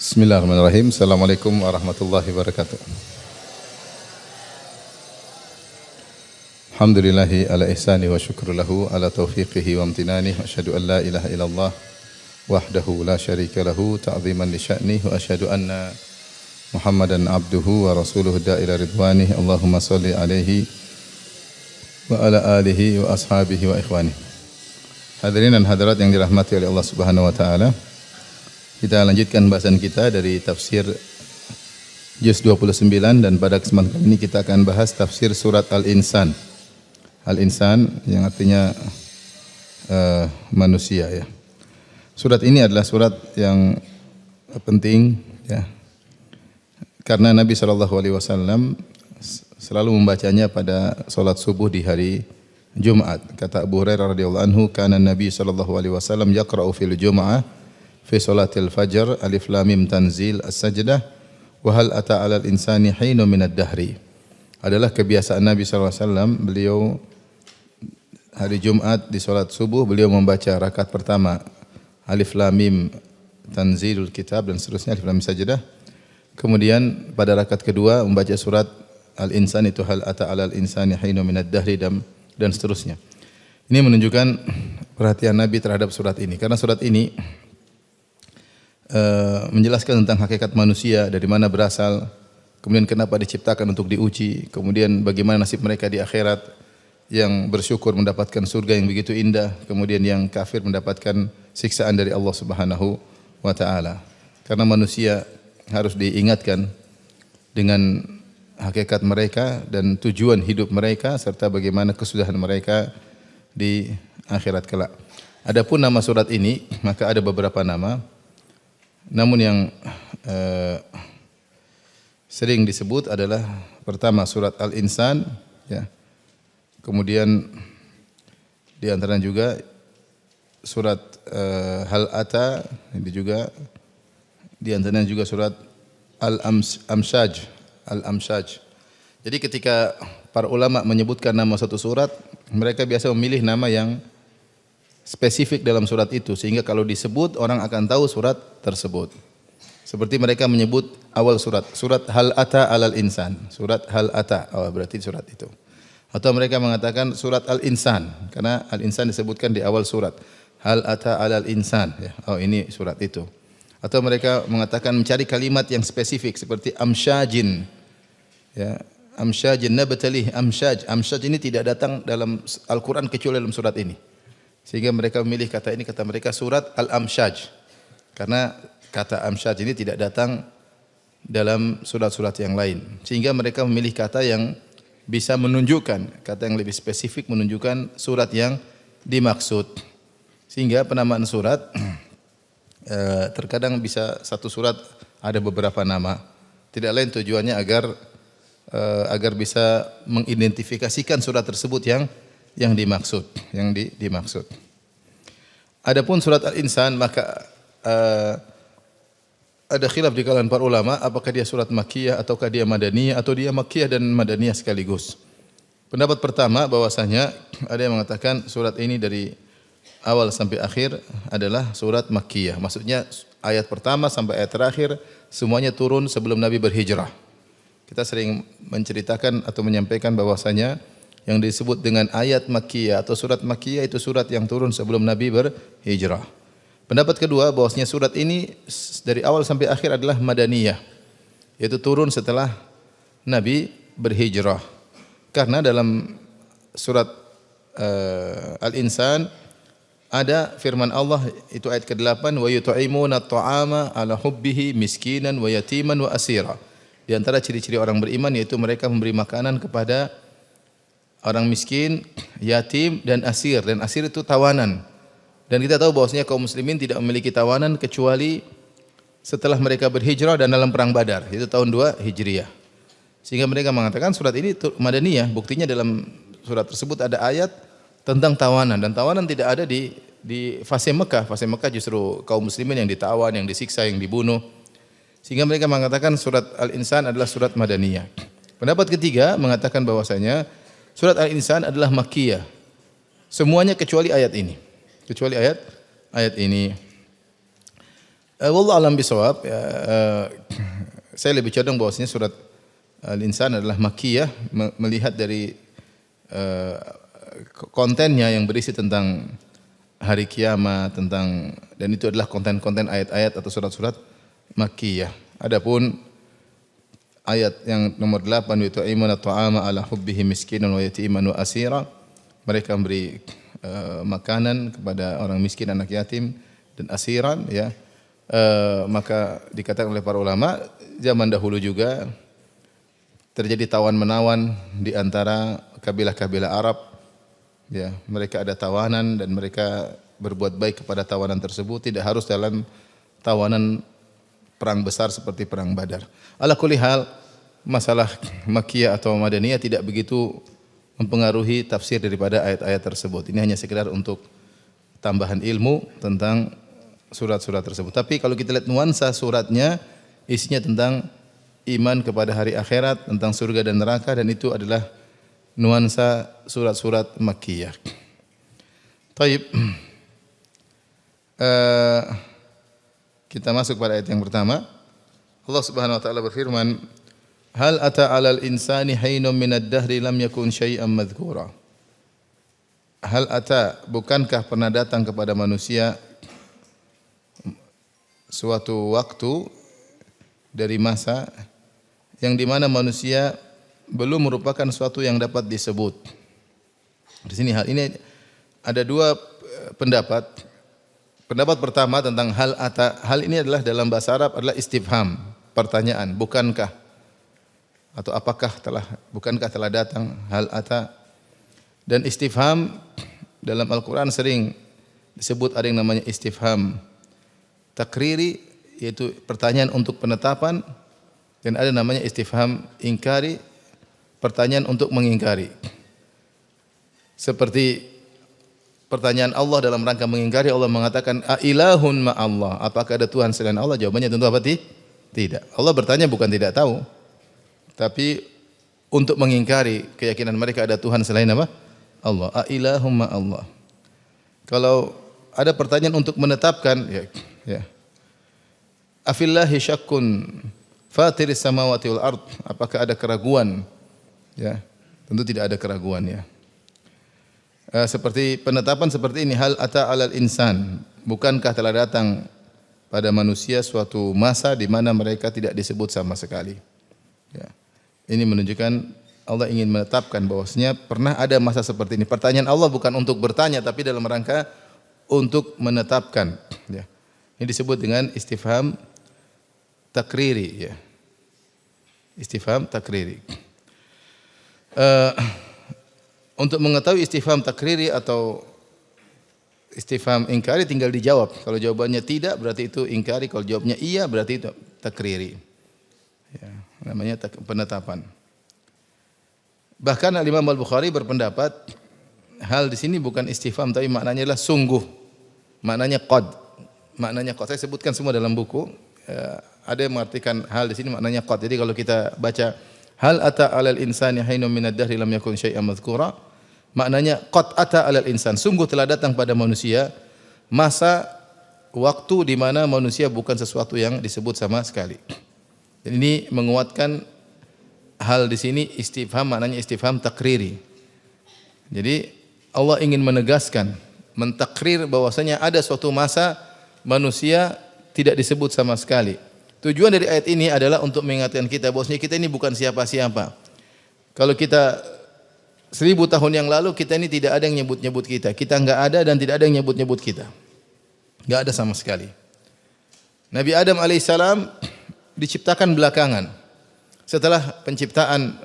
Bismillahirrahmanirrahim. Assalamualaikum warahmatullahi wabarakatuh. Alhamdulillahi ala ihsani wa syukru lahu ala taufiqihi wa amtinani wa asyhadu an la ilaha illallah wahdahu la syarika lahu ta'ziman li sya'nih wa asyhadu anna Muhammadan abduhu wa rasuluhu da'ila ridwanih. Allahumma salli alaihi wa ala alihi wa ashabihi wa ikhwanih. Hadirin dan hadirat yang dirahmati oleh Allah Subhanahu wa taala. Kita lanjutkan bahasan kita dari tafsir juz 29 dan pada kesempatan kali ini kita akan bahas tafsir surat Al-Insan. Al-Insan yang artinya manusia ya. Surat ini adalah surat yang penting ya. Karena Nabi SAW selalu membacanya pada salat subuh di hari Jumat. Kata Abu Hurairah radhiyallahu anhu, kana Nabi SAW yaqra'u fil Jum'ah fi salatil fajr alif lam mim tanzil as-sajdah wa hal ata 'alal insani hinun minad dahri. Adalah kebiasaan Nabi SAW, beliau hari Jumat di salat subuh beliau membaca rakaat pertama alif lam mim tanzilul kitab dan seterusnya alif lam mim sajdah. Kemudian pada rakaat kedua membaca surat Al-Insan, itu hal ata 'alal insani hinun minad dahri dan seterusnya. Ini menunjukkan perhatian Nabi terhadap surat ini, karena surat ini menjelaskan tentang hakikat manusia, dari mana berasal, kemudian kenapa diciptakan untuk diuji, kemudian bagaimana nasib mereka di akhirat, yang bersyukur mendapatkan surga yang begitu indah, kemudian yang kafir mendapatkan siksaan dari Allah Subhanahu wa taala. Karena manusia harus diingatkan dengan hakikat mereka dan tujuan hidup mereka serta bagaimana kesudahan mereka di akhirat kelak. Adapun nama surat ini, maka ada beberapa nama. Namun yang sering disebut adalah pertama surat Al-Insan ya. Kemudian di antaranya juga surat Hal Ata, ini juga di antaranya juga surat Al-Amshaj. Al-Amshaj. Jadi ketika para ulama menyebutkan nama satu surat, mereka biasa memilih nama yang spesifik dalam surat itu, sehingga kalau disebut orang akan tahu surat tersebut. Seperti mereka menyebut awal surat Hal Ata 'alal insan, surat Hal Ata, oh berarti surat itu. Atau mereka mengatakan surat Al-Insan, karena Al-Insan disebutkan di awal surat. Hal Ata 'alal insan, ya. Oh ini surat itu. Atau mereka mengatakan mencari kalimat yang spesifik seperti amsyajin. Ya, amsyajin nabtalih amsyaj. Amsyaj ini tidak datang dalam Al-Qur'an kecuali dalam surat ini. Sehingga mereka memilih kata ini, kata mereka surat Al-Amshaj. Karena kata Amshaj ini tidak datang dalam surat-surat yang lain. Sehingga mereka memilih kata yang bisa menunjukkan, kata yang lebih spesifik menunjukkan surat yang dimaksud. Sehingga penamaan surat terkadang bisa satu surat ada beberapa nama. Tidak lain tujuannya agar bisa mengidentifikasikan surat tersebut yang dimaksud, dimaksud. Adapun surat Al-Insan, maka ada khilaf di kalangan para ulama apakah dia surat Makkiyah ataukah dia Madaniyah atau dia Makkiyah dan Madaniyah sekaligus. Pendapat pertama bahwasanya ada yang mengatakan surat ini dari awal sampai akhir adalah surat Makkiyah. Maksudnya ayat pertama sampai ayat terakhir semuanya turun sebelum Nabi berhijrah. Kita sering menceritakan atau menyampaikan bahwasanya yang disebut dengan ayat Makkiyah atau surat Makkiyah itu surat yang turun sebelum Nabi berhijrah. Pendapat kedua bahwasanya surat ini dari awal sampai akhir adalah Madaniyah, yaitu turun setelah Nabi berhijrah. Karena dalam surat Al-Insan ada firman Allah, itu ayat ke-8, wa yut'imuna at-ta'ama 'ala hubbihi miskinan wa yatiman wa asira. Di antara ciri-ciri orang beriman yaitu mereka memberi makanan kepada orang miskin, yatim dan asir. Dan asir itu tawanan. Dan kita tahu bahwasanya kaum muslimin tidak memiliki tawanan kecuali setelah mereka berhijrah dan dalam perang Badar, itu tahun 2 Hijriah. Sehingga mereka mengatakan surat ini Madaniyah. Buktinya dalam surat tersebut ada ayat tentang tawanan, dan tawanan tidak ada di fase Mekah. Fase Mekah justru kaum muslimin yang ditawan, yang disiksa, yang dibunuh. Sehingga mereka mengatakan surat Al-Insan adalah surat Madaniyah. Pendapat ketiga mengatakan bahwasanya surat Al-Insan adalah Makkiyah. Semuanya kecuali ayat ini. Kecuali ayat ini. Wallahu alam bisawab. Saya lebih condong bahwasanya surat Al-Insan adalah makkiyah melihat dari kontennya yang berisi tentang hari kiamat, dan itu adalah konten-konten ayat-ayat atau surat-surat makkiyah. Adapun ayat yang nomor 8 yaitu imana ta'ama ala hubbihi miskinan wa yatiman wa asira, mereka memberi makanan kepada orang miskin, anak yatim dan asiran, ya. Maka dikatakan oleh para ulama zaman dahulu juga terjadi tawan-menawan di antara kabilah-kabilah Arab, ya. Mereka ada tawanan dan mereka berbuat baik kepada tawanan tersebut, tidak harus dalam tawanan perang besar seperti perang Badar. Ala kulli hal, masalah makkiyah atau madaniyah tidak begitu mempengaruhi tafsir daripada ayat-ayat tersebut. Ini hanya sekedar untuk tambahan ilmu tentang surat-surat tersebut. Tapi kalau kita lihat nuansa suratnya, isinya tentang iman kepada hari akhirat, tentang surga dan neraka, dan itu adalah nuansa surat-surat makkiyah. Taib. Kita masuk pada ayat yang pertama. Allah Subhanahu wa taala berfirman, "Hal ata 'alal insani hinum minad dahri lam yakun syai'an madhkura." Hal ata, bukankah pernah datang kepada manusia suatu waktu dari masa yang di mana manusia belum merupakan suatu yang dapat disebut. Di sini hal ini ada dua pendapat. Pendapat pertama tentang hal ata, hal ini adalah dalam bahasa Arab adalah istifham, pertanyaan, bukankah atau apakah bukankah telah datang, hal ata. Dan istifham dalam Al-Qur'an sering disebut ada yang namanya istifham takriri, yaitu pertanyaan untuk penetapan, dan ada namanya istifham ingkari, pertanyaan untuk mengingkari. Seperti pertanyaan Allah dalam rangka mengingkari, Allah mengatakan a ilahun ma Allah, apakah ada Tuhan selain Allah? Jawabannya tentu apa? Tidak. Allah bertanya bukan tidak tahu, tapi untuk mengingkari keyakinan mereka ada Tuhan selain apa? Allah. A ilahun ma Allah. Kalau ada pertanyaan untuk menetapkan, ya. Afillahi syakkun fatiris samawati wal ard, apakah ada keraguan? Ya, tentu tidak ada keraguan, ya. Seperti penetapan seperti ini, hal ata 'alal insan, bukankah telah datang pada manusia suatu masa di mana mereka tidak disebut sama sekali. Ya. Ini menunjukkan Allah ingin menetapkan bahwasanya pernah ada masa seperti ini. Pertanyaan Allah bukan untuk bertanya, tapi dalam rangka untuk menetapkan. Ya. Ini disebut dengan istifham takriri. Ya. Istifham takriri. Untuk mengetahui istifham takriri atau istifham ingkari tinggal dijawab. Kalau jawabannya tidak berarti itu ingkari, kalau jawabnya iya berarti itu takriri. Ya, namanya penetapan. Bahkan Imam Al-Bukhari berpendapat hal di sini bukan istifham tapi maknanya adalah sungguh. Maknanya qad. Maknanya qad. Saya sebutkan semua dalam buku. Ada yang mengartikan hal di sini maknanya qad. Jadi kalau kita baca hal ata 'alal insani hinum minad dahri lam yakun syai'an madhkura, maknanya qad ata 'alal insan, sungguh telah datang pada manusia masa waktu di mana manusia bukan sesuatu yang disebut sama sekali. Dan ini menguatkan hal di sini istifham, maknanya istifham takriri. Jadi Allah ingin menegaskan, mentakrir bahwasanya ada suatu masa manusia tidak disebut sama sekali. Tujuan dari ayat ini adalah untuk mengingatkan kita bahwasanya kita ini bukan siapa-siapa. Kalau kita 1000 tahun yang lalu, kita ini tidak ada yang nyebut-nyebut kita. Kita enggak ada dan tidak ada yang nyebut-nyebut kita. Enggak ada sama sekali. Nabi Adam alaihissalam diciptakan belakangan. Setelah penciptaan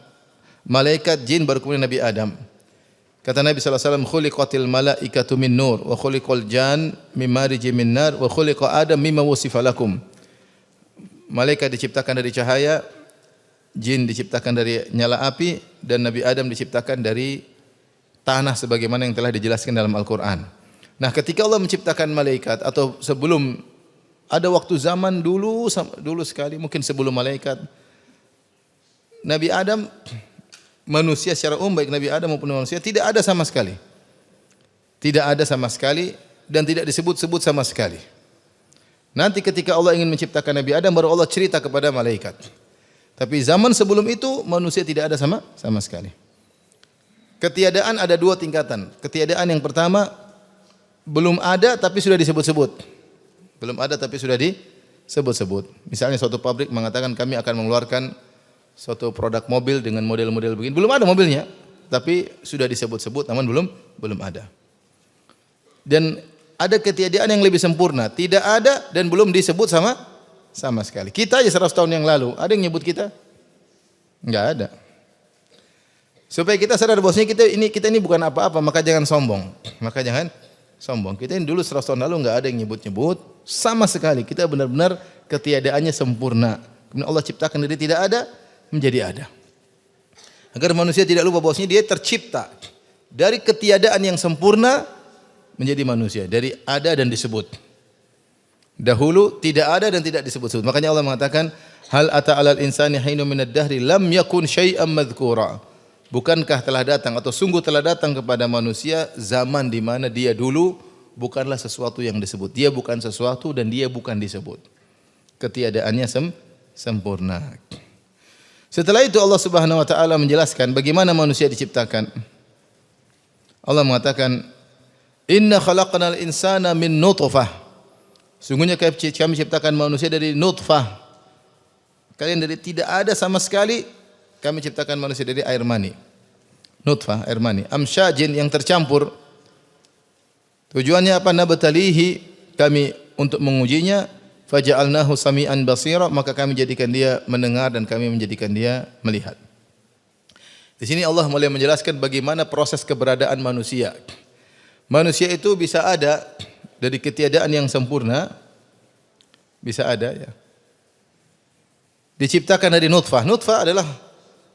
malaikat, jin, baru kemudian Nabi Adam. Kata Nabi SAW, khuliqatil malaikatu min nur, wa khuliqal jan mimma riji min nar, wa khuliqa Adam mimma wusifa lakum. Malaikat diciptakan dari cahaya, jin diciptakan dari nyala api, dan Nabi Adam diciptakan dari tanah sebagaimana yang telah dijelaskan dalam Al-Quran. Nah, ketika Allah menciptakan malaikat, atau sebelum, ada waktu zaman dulu sekali, mungkin sebelum malaikat, Nabi Adam, manusia secara umum, baik Nabi Adam maupun manusia, tidak ada sama sekali. Tidak ada sama sekali dan tidak disebut-sebut sama sekali. Nanti ketika Allah ingin menciptakan Nabi Adam baru Allah cerita kepada malaikat. Tapi zaman sebelum itu manusia tidak ada sama sekali. Ketiadaan ada dua tingkatan. Ketiadaan yang pertama belum ada tapi sudah disebut-sebut. Belum ada tapi sudah disebut-sebut. Misalnya suatu pabrik mengatakan kami akan mengeluarkan suatu produk mobil dengan model-model begini. Belum ada mobilnya, tapi sudah disebut-sebut namun belum ada. Dan ada ketiadaan yang lebih sempurna, tidak ada dan belum disebut sama sekali. Kita aja 100 tahun yang lalu, ada yang nyebut kita? Enggak ada. Supaya kita sadar bahwasanya kita ini bukan apa-apa, maka jangan sombong. Kita ini dulu 100 tahun lalu enggak ada yang nyebut-nyebut sama sekali. Kita benar-benar ketiadaannya sempurna. Kemudian Allah ciptakan dari tidak ada menjadi ada. Agar manusia tidak lupa bahwasanya dia tercipta dari ketiadaan yang sempurna menjadi manusia, dari ada dan disebut. Dahulu tidak ada dan tidak disebut-sebut. Makanya Allah mengatakan, hal ata 'alal insani hinun minad dahri lam yakun syai'an madhkura. Bukankah telah datang atau sungguh telah datang kepada manusia zaman di mana dia dulu bukanlah sesuatu yang disebut. Dia bukan sesuatu dan dia bukan disebut. Ketiadaannya sempurna. Setelah itu Allah Subhanahu wa taala menjelaskan bagaimana manusia diciptakan. Allah mengatakan, "Inna khalaqnal insana min nutfah." Sungguhnya kami ciptakan manusia dari nutfah. Kalian dari tidak ada sama sekali, kami ciptakan manusia dari air mani. Nutfah, air mani. Amsyajin yang tercampur. Tujuannya apa? Nabtalihi, kami untuk mengujinya. Faja'alnahu sami'an basira, maka kami jadikan dia mendengar dan kami menjadikan dia melihat. Di sini Allah mulai menjelaskan bagaimana proses keberadaan manusia. Manusia itu bisa ada dari ketiadaan yang sempurna, bisa ada ya. Diciptakan dari nutfah. Nutfah adalah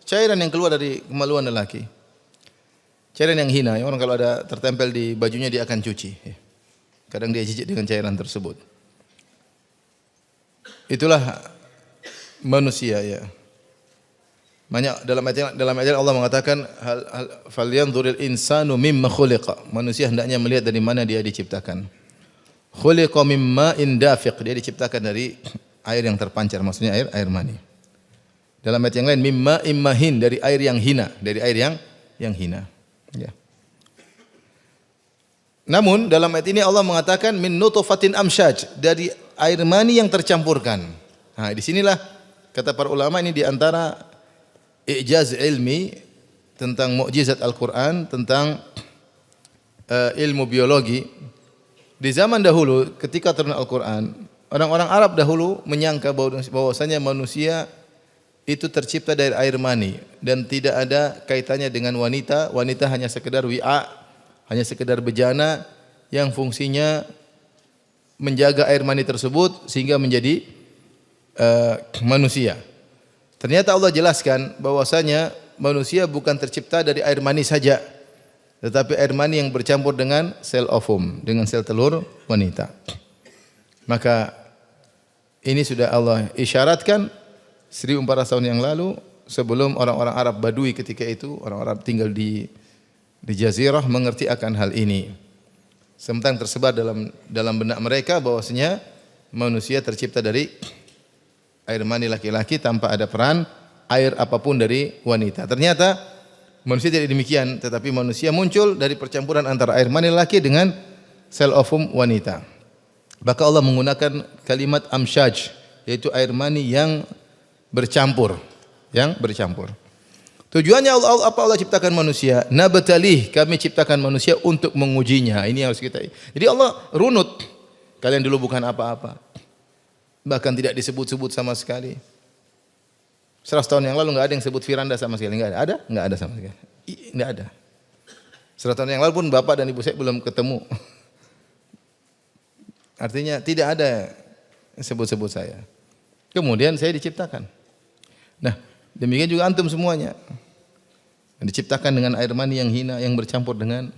cairan yang keluar dari kemaluan lelaki. Cairan yang hina, orang kalau ada tertempel di bajunya dia akan cuci. Kadang dia jijik dengan cairan tersebut. Itulah manusia ya. Banyak dalam ayat Allah mengatakan falyanzuril insanu mimma khuliqa. Manusia hendaknya melihat dari mana dia diciptakan. Khuliqa mimma indafiq, dia diciptakan dari air yang terpancar, maksudnya air mani. Dalam ayat yang lain mimma immahin, dari air yang hina, dari air yang hina. Ya. Namun dalam ayat ini Allah mengatakan min nutfatin amsyaj, dari air mani yang tercampurkan. Nah, di sinilah kata para ulama ini di antara i'jaz ilmi tentang mukjizat Al-Qur'an, tentang ilmu biologi. Di zaman dahulu ketika turun Al-Qur'an, orang-orang Arab dahulu menyangka bahwasanya manusia itu tercipta dari air mani dan tidak ada kaitannya dengan wanita. Wanita hanya sekedar wi'a, hanya sekedar bejana yang fungsinya menjaga air mani tersebut sehingga menjadi manusia. Ternyata Allah jelaskan bahwasanya manusia bukan tercipta dari air mani saja, tetapi air mani yang bercampur dengan sel ovum, dengan sel telur wanita. Maka ini sudah Allah isyaratkan 1400 tahun yang lalu, sebelum orang-orang Arab Badui ketika itu, orang Arab tinggal di jazirah mengerti akan hal ini. Sementara tersebar dalam benak mereka bahwasanya manusia tercipta dari air mani laki-laki tanpa ada peran air apapun dari wanita. Ternyata manusia tidak demikian, tetapi manusia muncul dari percampuran antara air mani laki dengan sel ovum wanita. Maka Allah menggunakan kalimat amsyaj, yaitu air mani yang bercampur, Tujuannya apa Allah ciptakan manusia? Nabtalih, kami ciptakan manusia untuk mengujinya. Ini harus kita. Jadi Allah runut. Kalian dulu bukan apa-apa. Bahkan tidak disebut-sebut sama sekali. 100 tahun yang lalu enggak ada yang sebut Firanda sama sekali, enggak ada. Ada? Enggak ada sama sekali. Enggak ada. 100 tahun yang lalu pun bapak dan ibu saya belum ketemu. Artinya tidak ada yang sebut-sebut saya. Kemudian saya diciptakan. Nah, demikian juga antum semuanya. Diciptakan dengan air mani yang hina yang bercampur dengan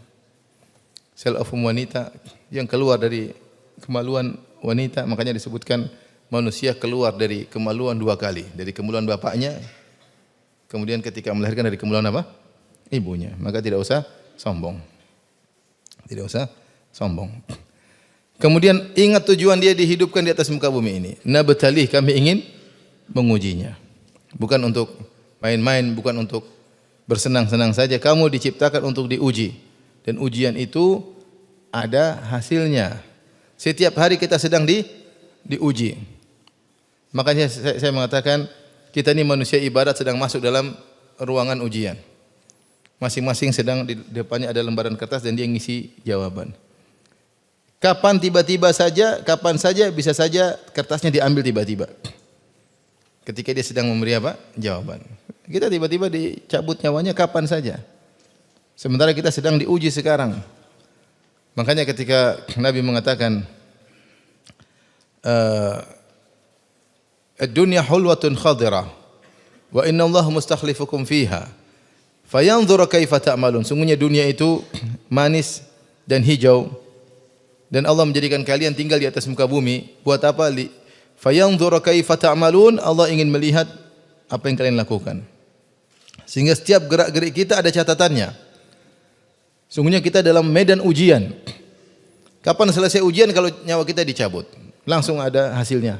sel ovum wanita yang keluar dari kemaluan wanita. Makanya disebutkan manusia keluar dari kemaluan 2 kali, dari kemaluan bapaknya, kemudian ketika melahirkan dari kemaluan apa? Ibunya. Maka tidak usah sombong. Tidak usah sombong. Kemudian ingat tujuan dia dihidupkan di atas muka bumi ini. Nabtalih, kami ingin mengujinya. Bukan untuk main-main, bukan untuk bersenang-senang saja. Kamu diciptakan untuk diuji. Dan ujian itu ada hasilnya. Setiap hari kita sedang diuji. Makanya saya mengatakan kita ini manusia ibarat sedang masuk dalam ruangan ujian. Masing-masing sedang di depannya ada lembaran kertas dan dia ngisi jawaban. Kapan saja bisa saja kertasnya diambil tiba-tiba. Ketika dia sedang memberi apa? Jawaban. Kita tiba-tiba dicabut nyawanya kapan saja. Sementara kita sedang diuji sekarang. Makanya ketika Nabi mengatakan ad-dunya hulwatun khadirah wa inna Allah mustakhlifukum fiha fayanzur kaifa ta'malun. Sungguhnya dunia itu manis dan hijau dan Allah menjadikan kalian tinggal di atas muka bumi. Buat apa? Fayanzur kaifa ta'malun. Allah ingin melihat apa yang kalian lakukan. Sehingga setiap gerak-gerik kita ada catatannya. Sungguhnya kita dalam medan ujian. Kapan selesai ujian kalau nyawa kita dicabut? Langsung ada hasilnya.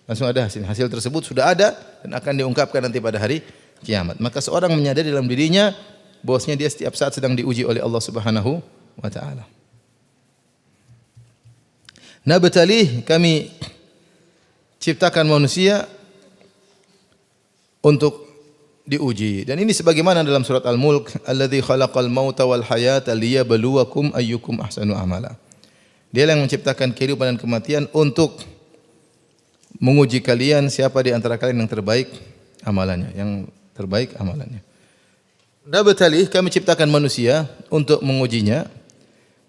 Langsung ada hasil. Hasil tersebut sudah ada dan akan diungkapkan nanti pada hari kiamat. Maka seorang menyadari dalam dirinya bahwasanya dia setiap saat sedang diuji oleh Allah Subhanahu wa taala. Nabtalih, kami ciptakan manusia untuk diuji. Dan ini sebagaimana dalam surat Al-Mulk, alladzi khalaqal mauta wal hayata liyabluwakum ayyukum ahsanu amala. Dia yang menciptakan kehidupan dan kematian untuk menguji kalian siapa di antara kalian yang terbaik amalannya, Nabtalih, kami ciptakan manusia untuk mengujinya.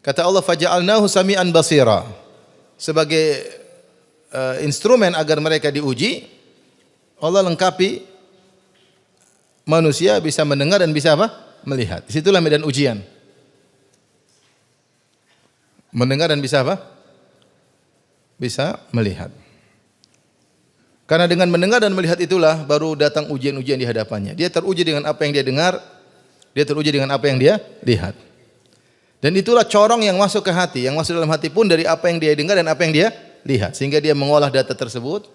Kata Allah, faja'alnahu sami'an basira. Sebagai instrumen agar mereka diuji, Allah lengkapi manusia bisa mendengar dan bisa apa? Melihat. Disitulah medan ujian. Mendengar dan bisa apa? Bisa melihat. Karena dengan mendengar dan melihat itulah baru datang ujian-ujian di hadapannya. Dia teruji dengan apa yang dia dengar, dia teruji dengan apa yang dia lihat. Dan itulah corong yang masuk ke hati, yang masuk dalam hati pun dari apa yang dia dengar dan apa yang dia lihat. Sehingga dia mengolah data tersebut.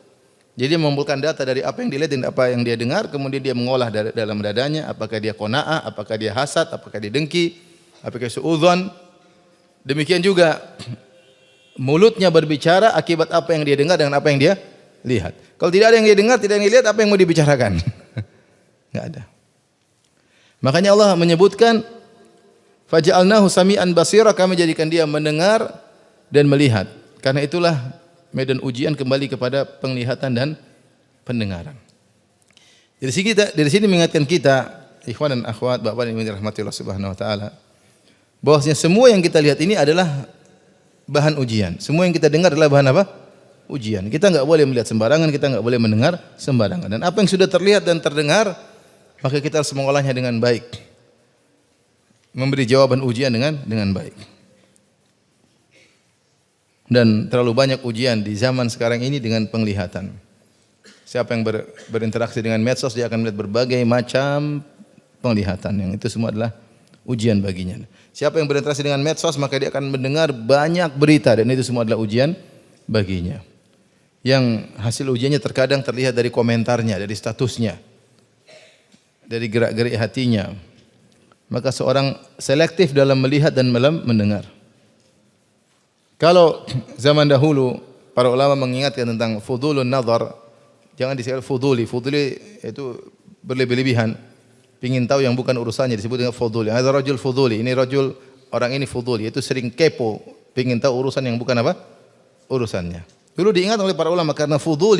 Jadi dia mengumpulkan data dari apa yang dilihat dan apa yang dia dengar, kemudian dia mengolah dalam dadanya, apakah dia qanaah, apakah dia hasad, apakah dia dengki, apakah suudzon. Demikian juga mulutnya berbicara akibat apa yang dia dengar dengan apa yang dia lihat. Kalau tidak ada yang dia dengar, tidak ada yang dia lihat, apa yang mau dibicarakan? Enggak ada. Makanya Allah menyebutkan faja'alnahu sami'an basira, kami jadikan dia mendengar dan melihat. Karena itulah medan ujian kembali kepada penglihatan dan pendengaran. Dari sini mengingatkan kita, ikhwan dan akhwat, bapak dan ibu rahmati Allah Subhanahu wa taala, bahwasanya semua yang kita lihat ini adalah bahan ujian. Semua yang kita dengar adalah bahan apa? Ujian. Kita enggak boleh melihat sembarangan, kita enggak boleh mendengar sembarangan. Dan apa yang sudah terlihat dan terdengar, maka kita harus mengolahnya dengan baik. Memberi jawaban ujian dengan baik. Dan terlalu banyak ujian di zaman sekarang ini dengan penglihatan. Siapa yang berinteraksi dengan medsos, dia akan melihat berbagai macam penglihatan, yang itu semua adalah ujian baginya. Siapa yang berinteraksi dengan medsos, maka dia akan mendengar banyak berita dan itu semua adalah ujian baginya. Yang hasil ujiannya terkadang terlihat dari komentarnya, dari statusnya, dari gerak-gerik hatinya. Maka seorang selektif dalam melihat dan mendengar. Kalau zaman dahulu para ulama mengingatkan tentang fudulun nazar, jangan disebut fuduli. Fuduli itu berlebih-lebihan, ingin tahu yang bukan urusannya, disebut dengan fuduli. Ada rajul fuduli, ini rajul, orang ini fuduli, itu sering kepo, ingin tahu urusan yang bukan apa? Urusannya. Dulu diingat oleh para ulama karena fudul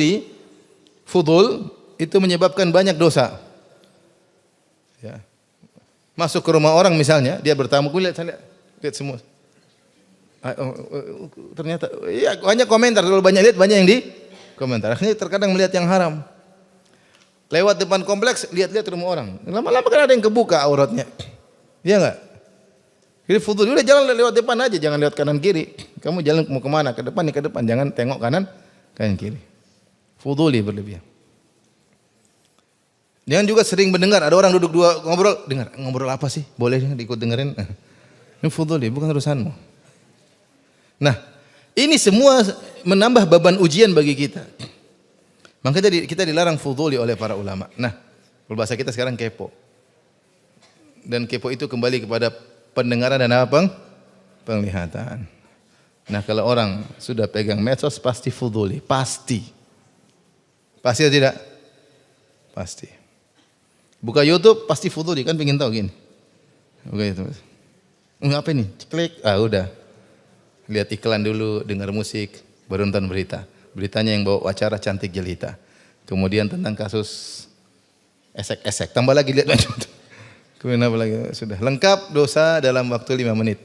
itu menyebabkan banyak dosa. Ya. Masuk ke rumah orang misalnya, dia bertamu, lihat semua. Ternyata ya banyak komentar, kalau banyak lihat banyak yang di komentar. Akhirnya terkadang melihat yang haram. Lewat depan kompleks, lihat-lihat rumah orang. Lama-lama kan ada yang kebuka auratnya. Iya enggak? Jadi fudul, udah jalan lewat depan aja, jangan lewat kanan kiri. Kamu jalan mau kemana? Ke depan, ke depan, jangan tengok kanan kiri. Fuduli berlebihan. Jangan juga sering mendengar, ada orang duduk dua ngobrol, dengar, ngobrol apa sih? Boleh ikut dengerin. Ini fuduli, bukan urusanmu. Nah, Ini semua menambah beban ujian bagi kita. Maka kita dilarang fuduli oleh para ulama. Nah, kalau bahasa kita sekarang kepo. Dan kepo itu kembali kepada pendengaran dan apa? Penglihatan. Nah, kalau orang sudah pegang medsos pasti fuduli, pasti. Pasti atau tidak? Pasti. Buka YouTube pasti fuduli, kan pengen tahu gini. Buka YouTube. Apa ini? Klik, udah. Lihat iklan dulu, dengar musik, baru nonton berita. Beritanya yang bawa acara cantik jelita. Kemudian tentang kasus esek-esek. Tambah lagi lihat. Kemudian apa lagi? Sudah lengkap dosa dalam waktu 5 menit.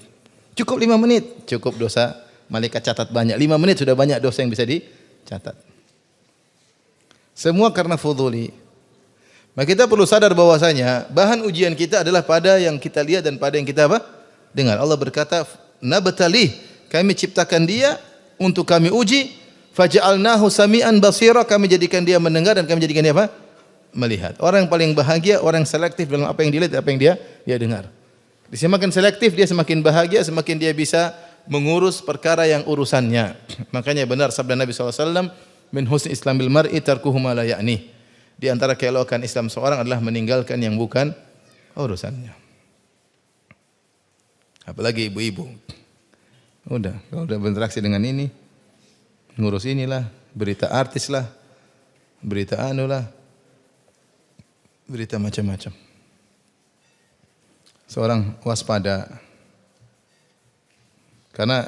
Cukup 5 menit, cukup dosa. Malaikat catat banyak. 5 menit sudah banyak dosa yang bisa dicatat. Semua karena fuduli. Maka kita perlu sadar bahwasanya bahan ujian kita adalah pada yang kita lihat dan pada yang kita apa? Dengar. Allah berkata, "Nabtalih." Kami ciptakan dia untuk kami uji. Faja'alnahu sami'an basira. Kami jadikan dia mendengar dan kami jadikan dia apa? Melihat. Orang yang paling bahagia, orang yang selektif dalam apa yang dilihat, apa yang dia dengar. Semakin selektif dia semakin bahagia, semakin dia bisa mengurus perkara yang urusannya. Makanya benar sabda Nabi SAW, min husni islamil mar'i tarkuhu ma la ya'ni. Di antara keelokan Islam seorang adalah meninggalkan yang bukan urusannya. Apalagi ibu-ibu. Kalau udah berinteraksi dengan ini, ngurus inilah, berita artis lah, berita berita macam-macam. Seorang waspada. Karena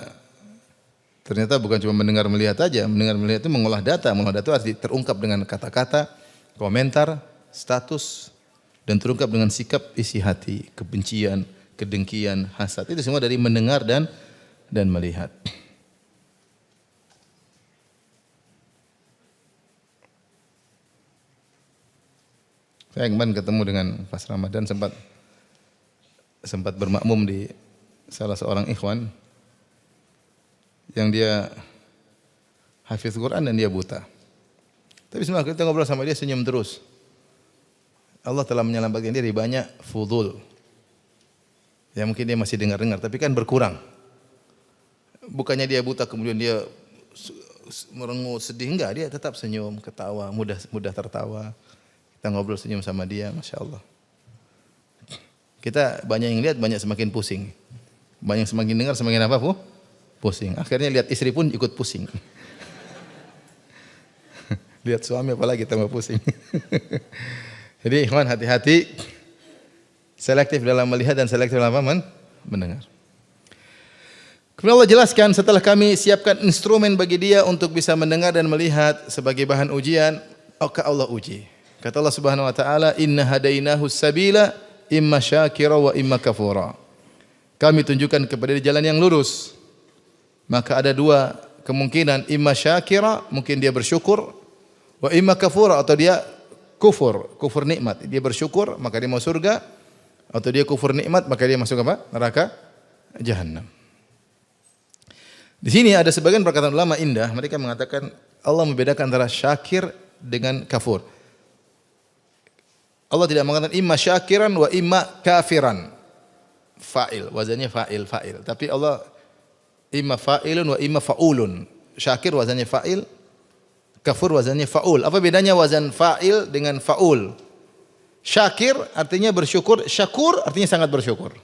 ternyata bukan cuma mendengar melihat aja, mendengar melihat itu mengolah data itu harus terungkap dengan kata-kata, komentar, status, dan terungkap dengan sikap isi hati, kebencian, kedengkian, hasad. Itu semua dari mendengar dan melihat. Saya kemarin ketemu dengan pas Ramadan sempat bermakmum di salah seorang ikhwan yang dia hafiz Quran dan dia buta. Tapi semua kita ngobrol sama dia senyum terus. Allah telah menyelamatkan dia dari banyak fudul. Ya mungkin dia masih dengar-dengar tapi kan berkurang. Bukannya dia buta kemudian dia merengut, sedih, enggak, dia tetap senyum, ketawa, mudah tertawa. Kita ngobrol senyum sama dia, Masya Allah. Kita banyak yang lihat, banyak semakin pusing. Banyak semakin dengar, semakin apa, Bu? Pusing. Akhirnya lihat istri pun ikut pusing. Lihat suami apalagi tambah pusing. Jadi ikhwan, hati-hati. Selektif dalam melihat dan selektif dalam apa? Mendengar. Kemudian Allah jelaskan setelah kami siapkan instrumen bagi dia untuk bisa mendengar dan melihat sebagai bahan ujian, maka Allah uji. Kata Allah Subhanahu wa taala, "Inna hadainahu sabila imma syakira wa imma kafura." Kami tunjukkan kepada dia jalan yang lurus. Maka ada dua kemungkinan, imma syakira, mungkin dia bersyukur, wa imma kafura, atau dia kufur nikmat. Dia bersyukur maka dia mau surga, atau dia kufur nikmat maka dia masuk apa? Neraka Jahannam. Di sini ada sebagian perkataan ulama indah, mereka mengatakan Allah membedakan antara syakir dengan kafur. Allah tidak mengatakan imma syakiran wa imma kafiran. Fa'il, wazannya fa'il. Tapi Allah imma fa'ilun wa imma fa'ulun. Syakir wazannya fa'il, kafur wazannya fa'ul. Apa bedanya wazan fa'il dengan fa'ul? Syakir artinya bersyukur, syakur artinya sangat bersyukur.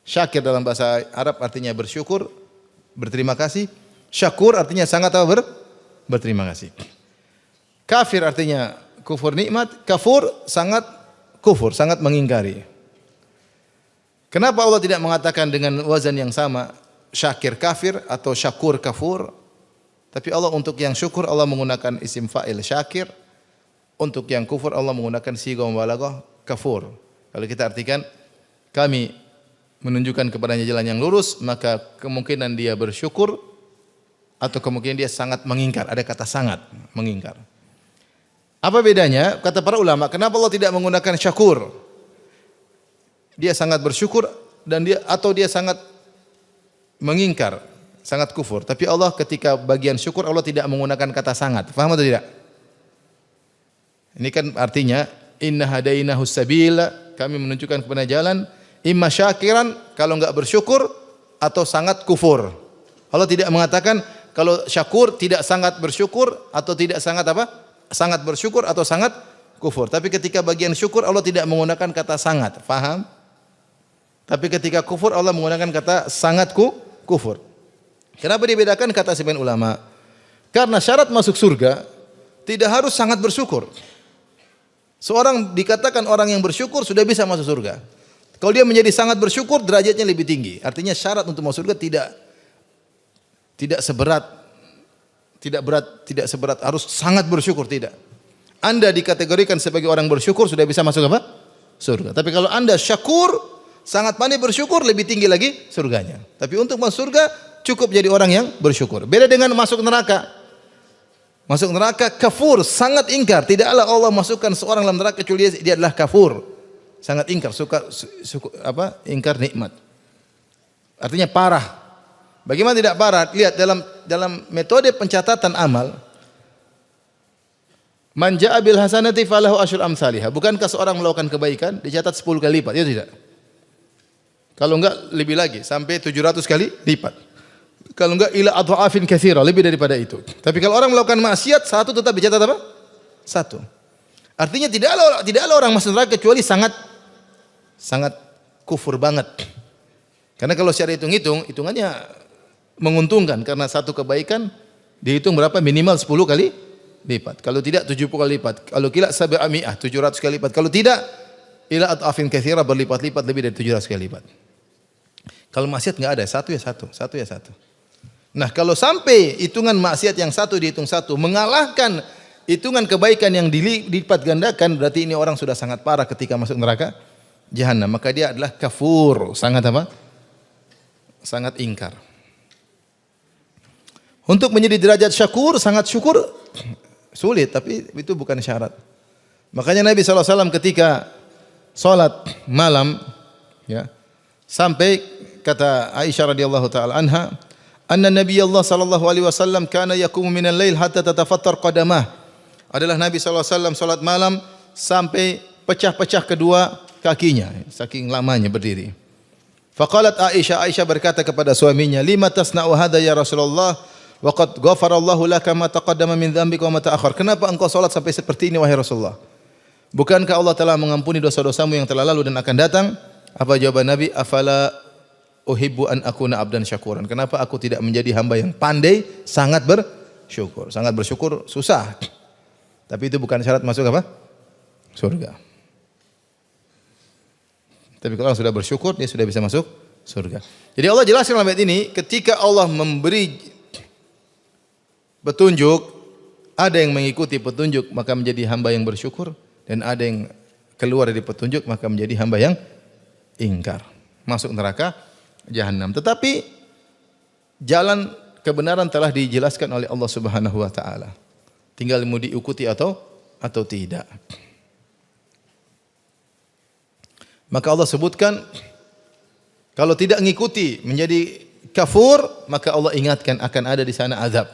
Syakir dalam bahasa Arab artinya bersyukur, berterima kasih. Syakur artinya sangat berterima kasih. Kafir artinya kufur nikmat, kafur sangat mengingkari. Kenapa Allah tidak mengatakan dengan wazan yang sama, syakir kafir atau syakur kafur? Tapi Allah untuk yang syukur Allah menggunakan isim fa'il syakir, untuk yang kufur Allah menggunakan sigha mubalaghah kafur. Kalau kita artikan kami menunjukkan kepadanya jalan yang lurus, maka kemungkinan dia bersyukur atau kemungkinan dia sangat mengingkar. Ada kata sangat mengingkar. Apa bedanya? Kata para ulama, kenapa Allah tidak menggunakan syakur? Dia sangat bersyukur dan dia sangat mengingkar, sangat kufur. Tapi Allah ketika bagian syukur Allah tidak menggunakan kata sangat. Paham atau tidak? Ini kan artinya inna hadainahu sabila, kami menunjukkan kepada jalan, imma syakiran kalau enggak bersyukur atau sangat kufur. Allah tidak mengatakan kalau syakur tidak sangat bersyukur atau tidak sangat apa? Sangat bersyukur atau sangat kufur. Tapi ketika bagian syukur Allah tidak menggunakan kata sangat. Faham? Tapi ketika kufur Allah menggunakan kata sangat kufur. Kenapa dibedakan kata sebagian ulama? Karena syarat masuk surga tidak harus sangat bersyukur. Seorang dikatakan orang yang bersyukur sudah bisa masuk surga. Kalau dia menjadi sangat bersyukur derajatnya lebih tinggi. Artinya syarat untuk masuk surga tidak seberat harus sangat bersyukur, tidak. Anda dikategorikan sebagai orang bersyukur sudah bisa masuk apa? Surga. Tapi kalau Anda syakur, sangat pandai bersyukur, lebih tinggi lagi surganya. Tapi untuk masuk surga cukup jadi orang yang bersyukur. Beda dengan masuk neraka. Masuk neraka kafur, sangat ingkar. Tidaklah Allah masukkan seorang dalam neraka kecuali dia adalah kafur. Sangat ingkar, ingkar nikmat. Artinya parah. Bagaimana tidak parah? Lihat dalam metode pencatatan amal. Man ja'a bil hasanati falahu asyru amsalihah. Bukankah seorang melakukan kebaikan dicatat 10 kali lipat? Ya tidak. Kalau enggak lebih lagi sampai 700 kali lipat. Kalau enggak ila adha'afin katsira, lebih daripada itu. Tapi kalau orang melakukan maksiat, satu tetap dicatat apa? Satu. Artinya tidaklah orang masuk neraka kecuali sangat kufur banget. Karena kalau secara hitungannya menguntungkan karena satu kebaikan dihitung berapa? Minimal 10 kali lipat. Kalau tidak 70 kali lipat. Kalau kila sab'ami'ah 700 kali lipat. Kalau tidak ila adha'afin katsira, berlipat-lipat lebih dari 700 kali lipat. Kalau maksiat enggak ada, satu ya satu. Nah, kalau sampai hitungan maksiat yang satu dihitung satu mengalahkan hitungan kebaikan yang dilipat gandakan, berarti ini orang sudah sangat parah ketika masuk neraka jahanam. Maka dia adalah kafur, sangat apa? Sangat ingkar. Untuk menjadi derajat syakur, sangat syukur sulit, tapi itu bukan syarat. Makanya Nabi SAW ketika salat malam, ya, sampai kata Aisyah radhiyallahu taala anha, anna Nabi Allah sallallahu alaihi wasallam kana yaqumu minal lail hatta tatafattar qadamah. Adalah Nabi sallallahu alaihi wasallam salat malam sampai pecah-pecah kedua kakinya, saking lamanya berdiri. Faqalat Aisyah berkata kepada suaminya, "Lima tasna'u hadza ya Rasulullah? Wa qad ghafarallahu laka ma taqaddama min dzambika wa ma ta'akhkhar." Kenapa engkau salat sampai seperti ini wahai Rasulullah? Bukankah Allah telah mengampuni dosa-dosamu yang telah lalu dan akan datang? Apa jawaban Nabi? Afala uhibbu an akuna abdan syakuran. Kenapa aku tidak menjadi hamba yang pandai sangat bersyukur? Sangat bersyukur susah. Tapi itu bukan syarat masuk apa? Surga. Tapi kalau orang sudah bersyukur, dia sudah bisa masuk surga. Jadi Allah jelaskan dalam ayat ini, ketika Allah memberi petunjuk, ada yang mengikuti petunjuk maka menjadi hamba yang bersyukur, dan ada yang keluar dari petunjuk maka menjadi hamba yang ingkar, masuk neraka jahanam. Tetapi jalan kebenaran telah dijelaskan oleh Allah Subhanahu wa taala. Tinggal mau diikuti atau tidak. Maka Allah sebutkan kalau tidak mengikuti menjadi kafur, maka Allah ingatkan akan ada di sana azab.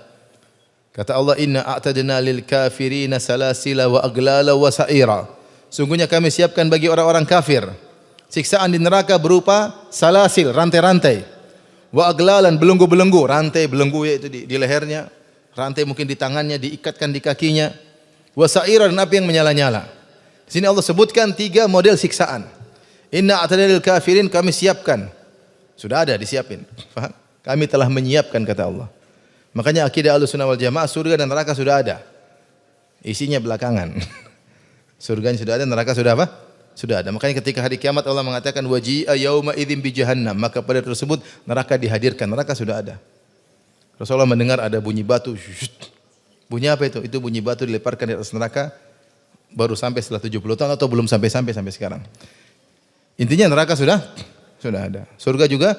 Kata Allah, inna a'tadna lil kafirina salasila wa aglala wa sa'ira. Sungguhnya kami siapkan bagi orang-orang kafir siksaan di neraka berupa salasil, rantai-rantai. Wa aglalan, belenggu-belenggu, rantai belenggu yaitu di lehernya, rantai mungkin di tangannya, diikatkan di kakinya. Wa sa'ira, dan api yang menyala-nyala. Di sini Allah sebutkan 3 model siksaan. Inna a'tadna lil kafirin, kami siapkan. Sudah ada, disiapin. Faham? Kami telah menyiapkan kata Allah. Makanya akidah Ahlussunnah wal Jamaah, surga dan neraka sudah ada. Isinya belakangan. Surganya sudah ada, neraka sudah apa? Sudah ada. Makanya ketika hari kiamat Allah mengatakan waji'a yauma idzin bi jahannam, maka pada tersebut neraka dihadirkan. Neraka sudah ada. Rasulullah mendengar ada bunyi batu. Bunyi apa itu? Itu bunyi batu dilemparkan di atas neraka. Baru sampai setelah 70 tahun atau belum sampai sekarang. Intinya neraka sudah ada. Surga juga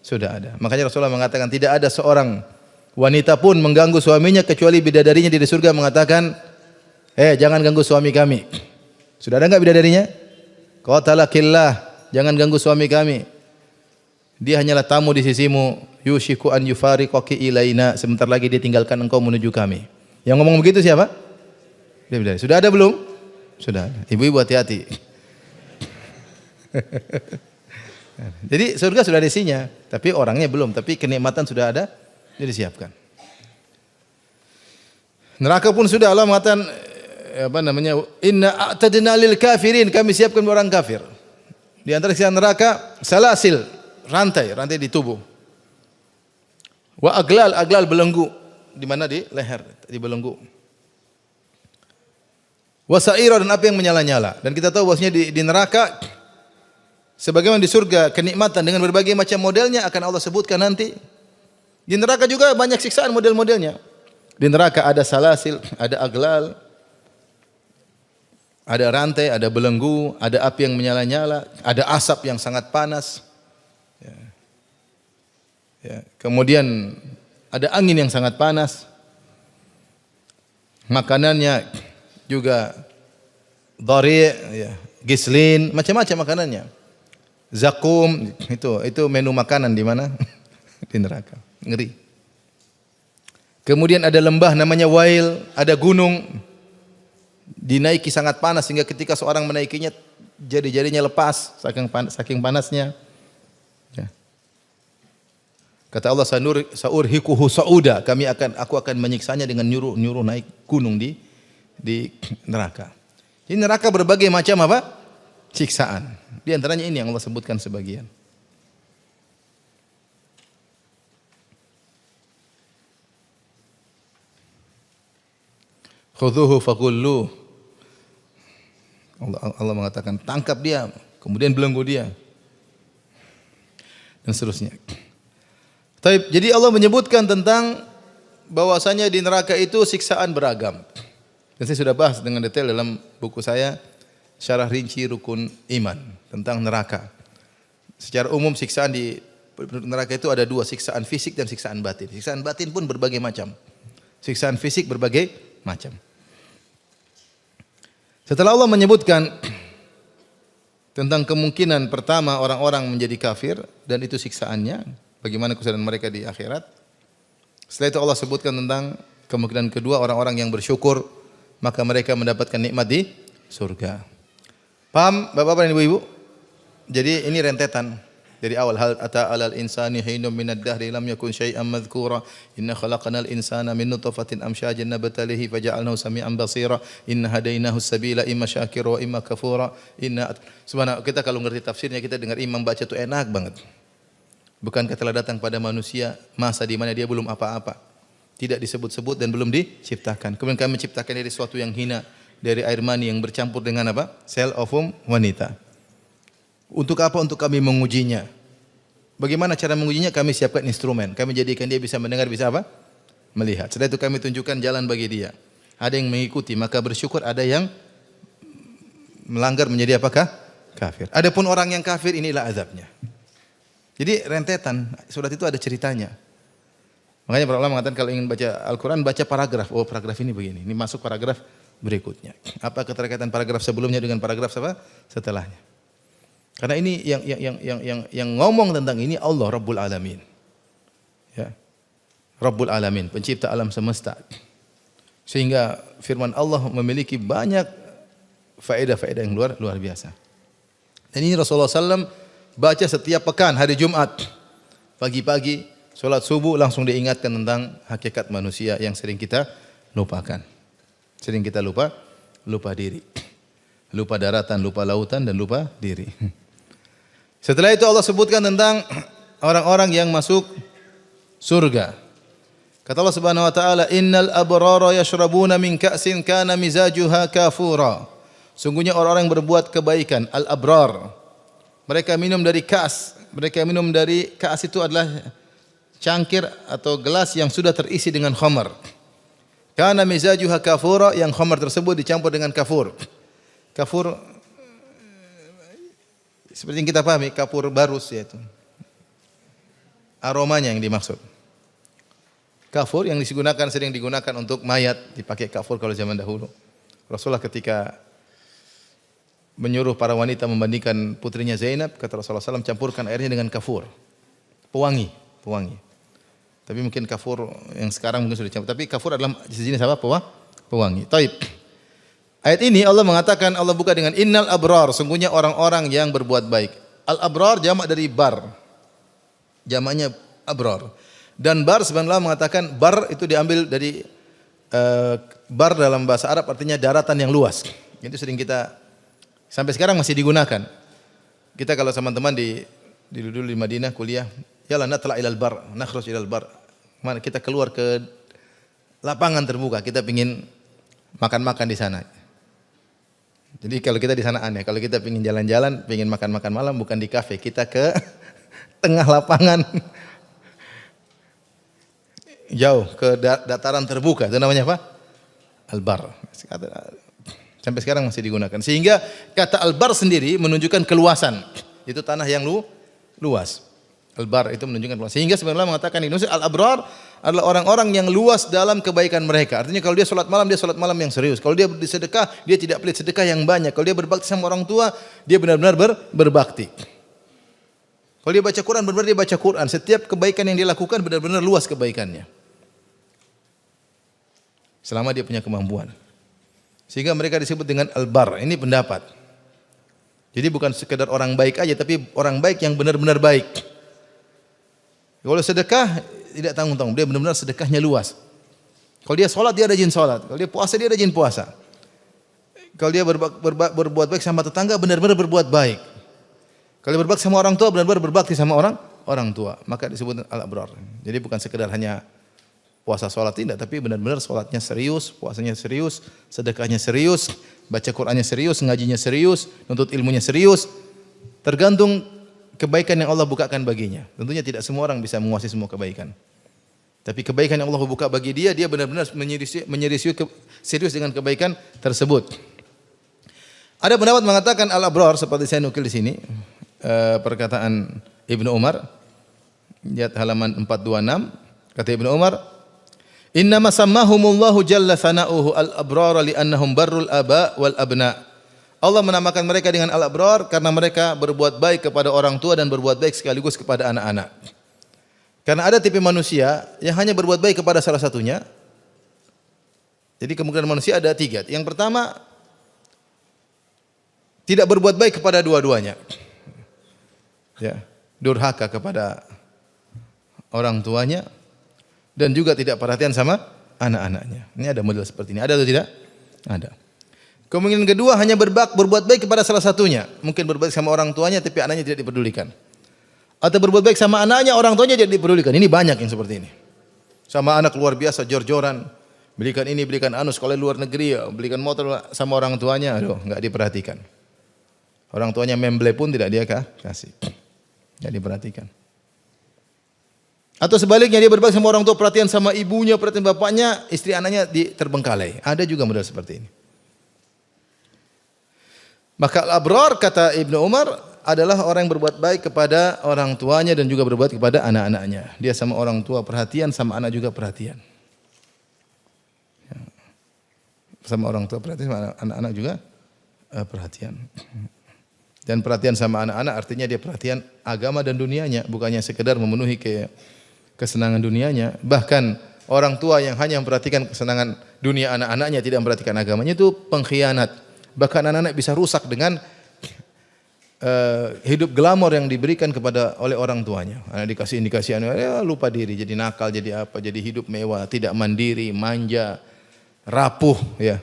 sudah ada. Makanya Rasulullah mengatakan tidak ada seorang wanita pun mengganggu suaminya kecuali bidadarinya di surga mengatakan, jangan ganggu suami kami. Sudah ada enggak bidadarinya? Qatalakillah, jangan ganggu suami kami. Dia hanyalah tamu di sisimu. Yushiku an yufariqaki ilaina, sebentar lagi dia tinggalkan engkau menuju kami. Yang ngomong begitu siapa? Bidadari. Sudah ada belum? Sudah ada. Ibu-ibu hati-hati. Jadi surga sudah ada isinya, tapi orangnya belum, tapi kenikmatan sudah ada Jadi siapkan. Neraka pun sudah Allah mengatakan inna a'tadna lil kafirin, kami siapkan orang kafir. Di antara siksa neraka salasil, rantai di tubuh. Wa aglal belenggu, di mana di leher, di belenggu. Wa sa'ira, dan api yang menyala-nyala. Dan kita tahu bahwasanya di neraka sebagaimana di surga kenikmatan dengan berbagai macam modelnya akan Allah sebutkan nanti. Di neraka juga banyak siksaan model-modelnya. Di neraka ada salasil, ada aglal, ada rantai, ada belenggu, ada api yang menyala-nyala, ada asap yang sangat panas. Ya. Kemudian ada angin yang sangat panas. Makanannya juga dhari', ya, gislin, macam-macam makanannya. Zakum, itu menu makanan di mana? Di neraka. Ngeri. Kemudian ada lembah namanya Wail, ada gunung dinaiki sangat panas sehingga ketika seorang menaikinya jari-jarinya lepas saking panasnya. Ya. Kata Allah, saurhiquhu sa'uda, aku akan menyiksanya dengan nyuruh naik gunung di neraka. Jadi neraka berbagai macam siksaan. Di antaranya ini yang Allah sebutkan sebagian. Khudhuhu faqullu. Allah mengatakan tangkap dia, kemudian belenggu dia. Dan seterusnya. Jadi Allah menyebutkan tentang bahwasanya di neraka itu siksaan beragam. Dan saya sudah bahas dengan detail dalam buku saya Syarah Rinci Rukun Iman tentang neraka. Secara umum siksaan di neraka itu ada dua, siksaan fisik dan siksaan batin. Siksaan batin pun berbagai macam. Siksaan fisik berbagai macam. Setelah Allah menyebutkan tentang kemungkinan pertama orang-orang menjadi kafir dan itu siksaannya, bagaimana kesudahan mereka di akhirat. Setelah itu Allah sebutkan tentang kemungkinan kedua orang-orang yang bersyukur, maka mereka mendapatkan nikmat di surga. Paham Bapak-bapak dan Ibu-ibu? Jadi ini rentetan. Dari awal, hal ata alal insani hinum minad dahri lam yakun syai'an madhkura, inna khalaqnal insana min nutfatin amsyajin nabtalihi faja'alnahu sami'an basira, inna hadainahu sabila imma syakira wa imma kafura. Subhanallah, kita kalau ngerti tafsirnya, kita dengar imam baca itu enak banget. Bukankah telah datang pada manusia masa di mana dia belum apa-apa, tidak disebut-sebut dan belum diciptakan. Kemudian kami menciptakan dari sesuatu yang hina, dari air mani yang bercampur dengan sel ovum wanita. Untuk apa? Untuk kami mengujinya. Bagaimana cara mengujinya? Kami siapkan instrumen. Kami jadikan dia bisa mendengar, bisa melihat. Setelah itu kami tunjukkan jalan bagi dia. Ada yang mengikuti, maka bersyukur. Ada yang melanggar, menjadi apakah? Kafir. Adapun orang yang kafir, inilah azabnya. Jadi rentetan. Surat itu ada ceritanya. Makanya para ulama mengatakan kalau ingin baca Al-Quran, baca paragraf. Oh, paragraf ini begini. Ini masuk paragraf berikutnya. Apa keterkaitan paragraf sebelumnya dengan paragraf setelahnya? Karena ini yang ngomong tentang ini Allah Rabbul Alamin. Ya. Rabbul Alamin, pencipta alam semesta. Sehingga firman Allah memiliki banyak faedah-faedah yang luar biasa. Dan ini Rasulullah SAW baca setiap pekan hari Jumat. Pagi-pagi salat subuh langsung diingatkan tentang hakikat manusia yang sering kita lupakan. Sering kita lupa diri. Lupa daratan, lupa lautan dan lupa diri. Setelah itu Allah sebutkan tentang orang-orang yang masuk surga. Kata Allah Subhanahu wa taala, "Innal abrara yashrabuna min ka'sin kana mizajuha kafura." Sungguhnya orang-orang yang berbuat kebaikan, al-abrar. Mereka minum dari ka'as. Ka'as itu adalah cangkir atau gelas yang sudah terisi dengan khamar. Kana mizajuha kafura, yang khamar tersebut dicampur dengan kafur. Kafur seperti yang kita pahami, kafur barus, yaitu aromanya yang dimaksud. Kafur yang sering digunakan untuk mayat, dipakai kafur kalau zaman dahulu. Rasulullah ketika menyuruh para wanita membandingkan putrinya Zainab, kata Rasulullah SAW, campurkan airnya dengan kafur, pewangi. Tapi mungkin kafur yang sekarang mungkin sudah campur. Tapi kafur adalah sejenis pewangi. Taib. Ayat ini Allah mengatakan, Allah buka dengan innal abrar, sungguhnya orang-orang yang berbuat baik. Al abrar jamak dari bar. Jamaknya abrar. Dan bar sebenarnya mengatakan bar itu diambil dari bar dalam bahasa Arab artinya daratan yang luas. Itu sering kita sampai sekarang masih digunakan. Kita kalau sama teman dulu di Madinah kuliah, yalla natla ilal bar, nakhruj ilal bar. Mana kita keluar ke lapangan terbuka, kita pingin makan-makan di sana. Jadi kalau kita di sana aneh, kalau kita pingin jalan-jalan, pingin makan-makan malam bukan di kafe, kita ke tengah lapangan. Jauh ke dataran terbuka, itu namanya apa? Al-bar. Sampai sekarang masih digunakan. Sehingga kata al-bar sendiri menunjukkan keluasan. Itu tanah yang luas. Al-bar itu menunjukkan luas. Sehingga sebenarnya mengatakan Indonesia al-abrar adalah orang-orang yang luas dalam kebaikan mereka. Artinya kalau dia sholat malam yang serius. Kalau dia bersedekah, dia tidak pelit sedekah yang banyak. Kalau dia berbakti sama orang tua, dia benar-benar berbakti. Kalau dia baca Quran, benar-benar dia baca Quran. Setiap kebaikan yang dia lakukan benar-benar luas kebaikannya. Selama dia punya kemampuan. Sehingga mereka disebut dengan al-bar. Ini pendapat. Jadi bukan sekedar orang baik aja, tapi orang baik yang benar-benar baik. Kalau sedekah tidak tanggung-tanggung, dia benar-benar sedekahnya luas. Kalau dia sholat, dia rajin sholat. Kalau dia puasa, dia rajin puasa. Kalau dia berbuat baik sama tetangga, benar-benar berbuat baik. Kalau dia berbakti sama orang tua, benar-benar berbakti sama orang tua. Maka disebut al-abrar. Jadi bukan sekedar hanya puasa sholat tidak, tapi benar-benar sholatnya serius, puasanya serius, sedekahnya serius, baca Qur'annya serius, ngajinya serius, nuntut ilmunya serius. Tergantung kebaikan yang Allah bukakan baginya. Tentunya tidak semua orang bisa menguasai semua kebaikan. Tapi kebaikan yang Allah buka bagi dia, dia benar-benar serius dengan kebaikan tersebut. Ada pendapat mengatakan al-abrar seperti saya nukil di sini, perkataan Ibnu Umar, lihat halaman 426, kata Ibnu Umar, innama sammahumullahu jalla sana'uhu al-abrar li'annahum barrul aba wal abna. Allah menamakan mereka dengan al-abrar karena mereka berbuat baik kepada orang tua dan berbuat baik sekaligus kepada anak-anak. Karena ada tipe manusia yang hanya berbuat baik kepada salah satunya. Jadi kemungkinan manusia ada 3. Yang pertama, tidak berbuat baik kepada dua-duanya. Ya, durhaka kepada orang tuanya dan juga tidak perhatian sama anak-anaknya. Ini ada model seperti ini. Ada atau tidak? Ada. Kemungkinan kedua hanya berbuat baik kepada salah satunya. Mungkin berbuat baik sama orang tuanya tapi anaknya tidak dipedulikan. Atau berbuat baik sama anaknya, orang tuanya tidak dipedulikan. Ini banyak yang seperti ini. Sama anak luar biasa jor-joran, belikan ini, belikan anu, sekolah luar negeri, belikan motor, sama orang tuanya, aduh, enggak diperhatikan. Orang tuanya memble pun tidak dia kasih. Enggak diperhatikan. Atau sebaliknya dia berbakti sama orang tua, perhatian sama ibunya, perhatian bapaknya, istri anaknya terbengkalai. Ada juga model seperti ini. Maka al-abrar kata Ibnu Umar adalah orang yang berbuat baik kepada orang tuanya dan juga berbuat kepada anak-anaknya. Dia sama orang tua perhatian, sama anak juga perhatian. Sama orang tua perhatian, sama anak-anak juga perhatian. Dan perhatian sama anak-anak artinya dia perhatian agama dan dunianya, bukannya sekedar memenuhi kesenangan dunianya. Bahkan orang tua yang hanya memperhatikan kesenangan dunia anak-anaknya, tidak memperhatikan agamanya, itu pengkhianat. Bahkan anak-anak bisa rusak dengan hidup glamor yang diberikan oleh orang tuanya. Anak dikasih indikasi lupa diri, jadi nakal, jadi apa, jadi hidup mewah, tidak mandiri, manja, rapuh, ya.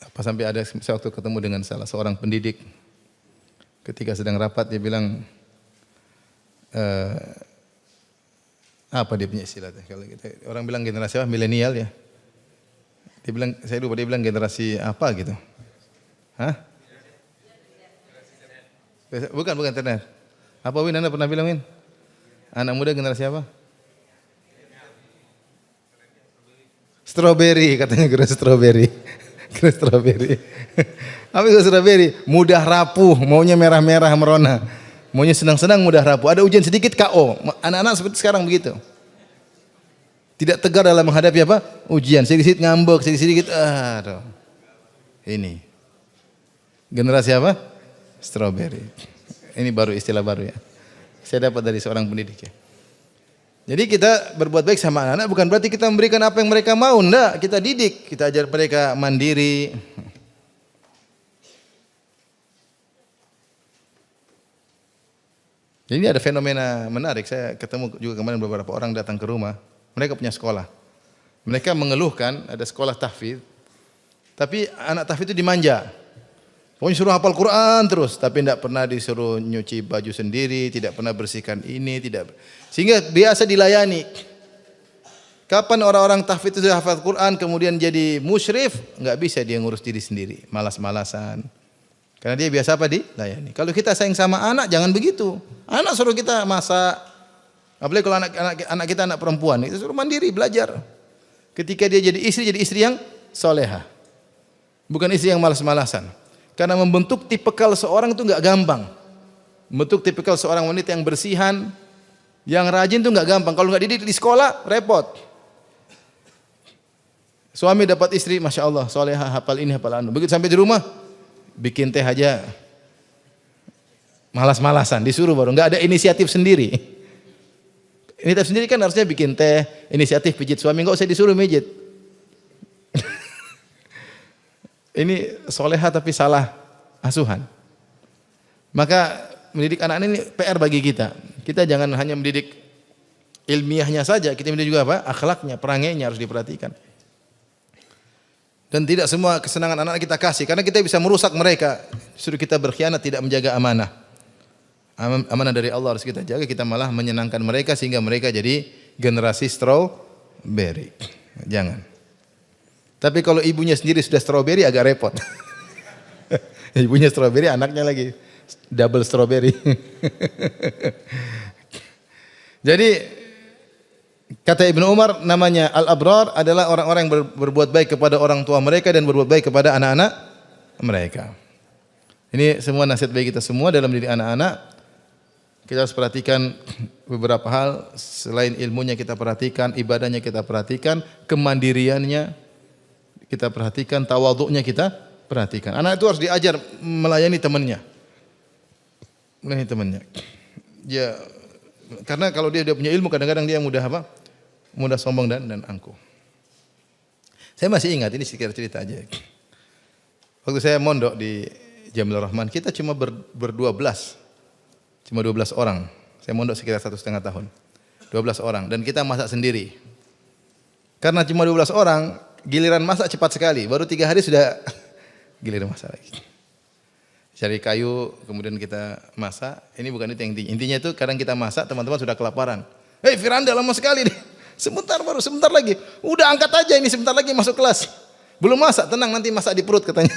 Apa sampai ada saya waktu ketemu dengan salah seorang pendidik, ketika sedang rapat dia bilang, apa dia punya istilah? Kalau kita orang bilang generasi apa? Milenial ya. Dia bilang, saya lupa dia bilang generasi apa gitu. Hah? Bukan internet. Apa Win, Anda pernah bilang Win? Anak muda generasi apa? Strawberry, katanya generasi strawberry. Generasi strawberry. Apa itu strawberry? Mudah rapuh, maunya merah-merah merona. Maunya senang-senang mudah rapuh. Ada ujian sedikit KO. Anak-anak seperti sekarang begitu. Tidak tegar dalam menghadapi apa? Ujian. Sedikit ngambek, sedikit aduh. Ini. Generasi apa? Strawberry. Ini baru istilah baru ya. Saya dapat dari seorang pendidik ya. Jadi kita berbuat baik sama anak-anak bukan berarti kita memberikan apa yang mereka mau. Enggak, kita didik, kita ajar mereka mandiri. Jadi ini ada fenomena menarik. Saya ketemu juga kemarin beberapa orang datang ke rumah. Mereka punya sekolah. Mereka mengeluhkan ada sekolah tahfidz, tapi anak tahfidz itu dimanja. Pokoknya suruh hafal Quran terus, tapi tidak pernah disuruh nyuci baju sendiri, tidak pernah bersihkan ini, tidak. Sehingga biasa dilayani. Kapan orang-orang tahfidz itu hafal Quran kemudian jadi musyrif, enggak bisa dia ngurus diri sendiri, malas-malasan. Karena dia biasa apa? Dilayani. Kalau kita sayang sama anak jangan begitu. Anak suruh kita masak. Apalagi kalau anak kita anak perempuan, itu suruh mandiri belajar. Ketika dia jadi istri yang solehah. Bukan istri yang malas-malasan. Karena membentuk tipikal seorang itu enggak gampang. Membentuk tipikal seorang wanita yang bersihan, yang rajin itu enggak gampang. Kalau enggak dididik di sekolah, repot. Suami dapat istri, masya Allah, solehah, hafal ini, hafal anu. Begitu sampai di rumah, bikin teh aja, malas-malasan, disuruh baru, enggak ada inisiatif sendiri. Inisiatif sendiri kan harusnya bikin teh, inisiatif pijit suami, enggak usah disuruh pijit. Ini solehah tapi salah asuhan. Maka mendidik anak ini PR bagi kita. Kita jangan hanya mendidik ilmiahnya saja, kita mendidik juga apa? Akhlaknya, perangainya harus diperhatikan. Dan tidak semua kesenangan anak kita kasih, karena kita bisa merusak mereka. Suruh kita berkhianat, tidak menjaga amanah. Amanah dari Allah harus kita jaga, kita malah menyenangkan mereka sehingga mereka jadi generasi strawberry. Jangan. Tapi kalau ibunya sendiri sudah strawberry agak repot. Ibunya strawberry, anaknya lagi double strawberry. Jadi kata Ibnu Umar, namanya al-abrar adalah orang-orang yang berbuat baik kepada orang tua mereka dan berbuat baik kepada anak-anak mereka. Ini semua nasihat bagi kita semua dalam didik anak-anak. Kita harus perhatikan beberapa hal, selain ilmunya kita perhatikan, ibadahnya kita perhatikan, kemandiriannya kita perhatikan, tawadhu'nya kita perhatikan. Anak itu harus diajar melayani temannya. Melayani temannya. Ya, karena kalau dia punya ilmu, kadang-kadang dia mudah apa? Mudah sombong dan angkuh. Saya masih ingat, ini sedikit cerita aja. Waktu saya mondok di Jamil Rahman, kita cuma berdua belas. Cuma 12 orang. Saya mondok sekitar 1,5 tahun. 12 orang. Dan kita masak sendiri. Karena cuma 12 orang, giliran masak cepat sekali. Baru 3 hari sudah giliran masak lagi. Cari kayu, kemudian kita masak. Ini bukan itu yang intinya. Intinya itu kadang kita masak, teman-teman sudah kelaparan. Hei Firanda, lama sekali nih. Sebentar lagi. Udah angkat aja ini, sebentar lagi masuk kelas. Belum masak, tenang nanti masak di perut katanya.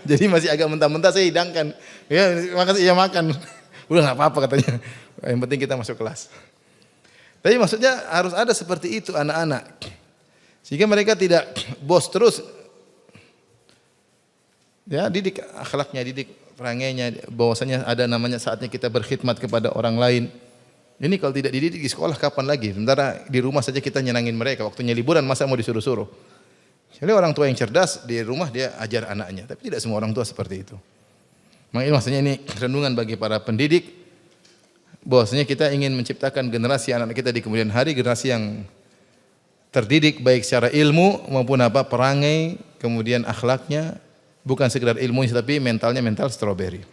Jadi masih agak mentah-mentah saya hidangkan. Ya, makasih ya makan. Udah enggak apa-apa katanya. Yang penting kita masuk kelas. Tapi maksudnya harus ada seperti itu anak-anak. Sehingga mereka tidak bos terus. Ya, didik akhlaknya, didik perangainya, bahwasanya ada namanya saatnya kita berkhidmat kepada orang lain. Ini kalau tidak dididik di sekolah kapan lagi? Sementara di rumah saja kita nyenangin mereka. Waktunya liburan masa mau disuruh-suruh. Jadi orang tua yang cerdas di rumah dia ajar anaknya, tapi tidak semua orang tua seperti itu. Maksudnya ini renungan bagi para pendidik, bahwasanya kita ingin menciptakan generasi anak kita di kemudian hari, generasi yang terdidik baik secara ilmu maupun apa perangai, kemudian akhlaknya, bukan sekedar ilmunya tapi mentalnya mental strawberry.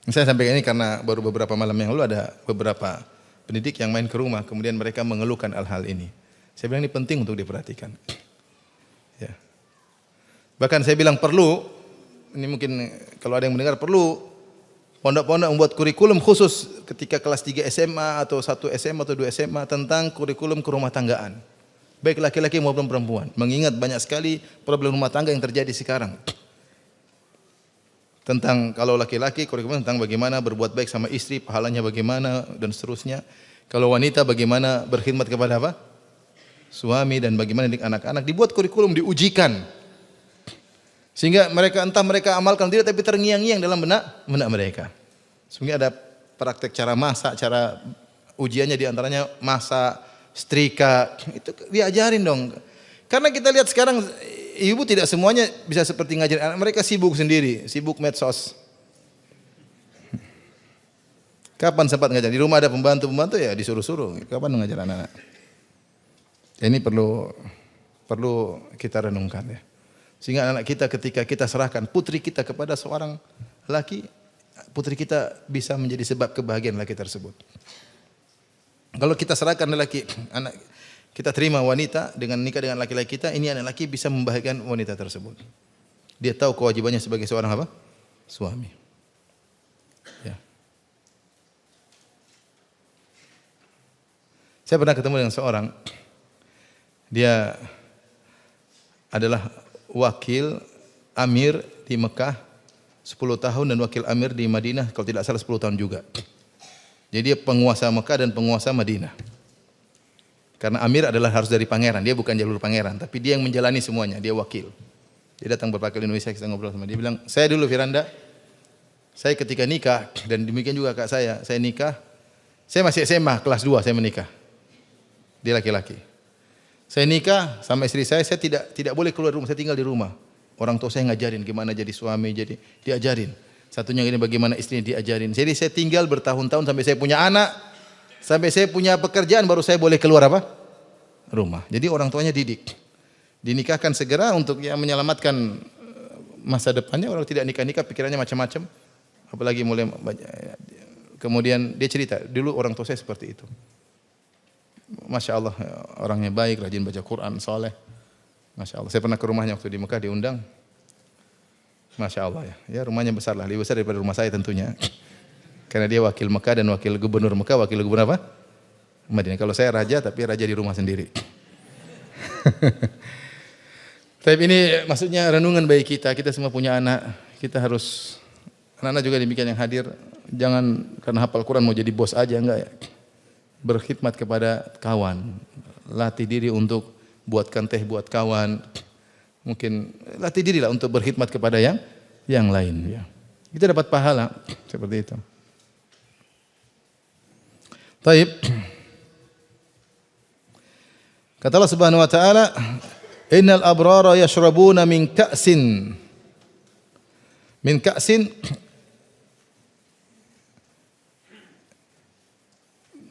Saya sampaikan ini karena baru beberapa malam yang lalu ada beberapa pendidik yang main ke rumah, kemudian mereka mengeluhkan hal-hal ini. Saya bilang ini penting untuk diperhatikan. Ya. Bahkan saya bilang perlu, ini mungkin kalau ada yang mendengar perlu pondok-pondok membuat kurikulum khusus ketika kelas 3 SMA atau 1 SMA atau 2 SMA tentang kurikulum kerumah tanggaan. Baik laki-laki maupun perempuan. Mengingat banyak sekali problem rumah tangga yang terjadi sekarang. Tentang kalau laki-laki kurikulum tentang bagaimana berbuat baik sama istri, pahalanya bagaimana dan seterusnya. Kalau wanita bagaimana berkhidmat kepada apa? Suami dan bagaimana didik anak-anak. Dibuat kurikulum, diujikan. Sehingga mereka entah mereka amalkan tidak tapi terngiang-ngiang dalam benak mereka. Sehingga ada praktek cara masak, cara ujiannya diantaranya masak, setrika, itu diajarin dong. Karena kita lihat sekarang ibu tidak semuanya bisa seperti ngajarin anak, mereka sibuk sendiri, sibuk medsos. Kapan sempat ngajar? Di rumah ada pembantu-pembantu ya disuruh-suruh. Kapan ngajar anak-anak? Ini perlu kita renungkan ya. Sehingga anak kita ketika kita serahkan putri kita kepada seorang laki, putri kita bisa menjadi sebab kebahagiaan laki tersebut. Kalau kita serahkan laki, anak kita terima wanita dengan nikah dengan laki-laki kita, ini anak laki bisa membahagiakan wanita tersebut. Dia tahu kewajibannya sebagai seorang apa? Suami. Ya. Saya pernah ketemu dengan seorang, dia adalah wakil amir di Mekah 10 tahun dan wakil amir di Madinah kalau tidak salah 10 tahun juga. Jadi dia penguasa Mekah dan penguasa Madinah. Karena amir adalah harus dari pangeran, dia bukan jalur pangeran, tapi dia yang menjalani semuanya, dia wakil. Dia datang beberapa kali Indonesia, kita ngobrol sama dia, bilang, saya dulu Firanda, saya ketika nikah, dan demikian juga kak saya nikah, saya masih SMA, kelas 2 saya menikah. Dia laki-laki. Saya nikah sama istri saya tidak boleh keluar rumah, saya tinggal di rumah. Orang tua saya ngajarin gimana jadi suami, jadi diajarin. Satunya ini bagaimana istrinya diajarin. Jadi saya tinggal bertahun-tahun sampai saya punya anak, sampai saya punya pekerjaan baru saya boleh keluar apa? Rumah. Jadi orang tuanya didik. Dinikahkan segera untuk ya menyelamatkan masa depannya. Orang tidak nikah-nikah pikirannya macam-macam. Apalagi mulai kemudian dia cerita, dulu orang tua saya seperti itu. Masya Allah orangnya baik, rajin baca Quran, soleh. Masya Allah. Saya pernah ke rumahnya waktu di Mekah diundang. Masya Allah ya. Ya rumahnya besar lah, lebih besar daripada rumah saya tentunya. Karena dia wakil Mekah dan wakil gubernur Mekah, wakil gubernur apa? Madinah. Kalau saya raja, tapi raja di rumah sendiri. Tapi ini maksudnya renungan bagi kita. Kita semua punya anak. Kita harus, anak-anak juga demikian yang hadir. Jangan karena hafal Quran mau jadi bos aja, enggak ya. Berkhidmat kepada kawan. Latih diri untuk buatkan teh buat kawan. Mungkin latih diri lah untuk berkhidmat kepada yang lain. Ya. Kita dapat pahala seperti itu. Taib. Kata Allah Subhanahu wa taala, "Innal abrara yashrabuna min ka'sin." Min ka'sin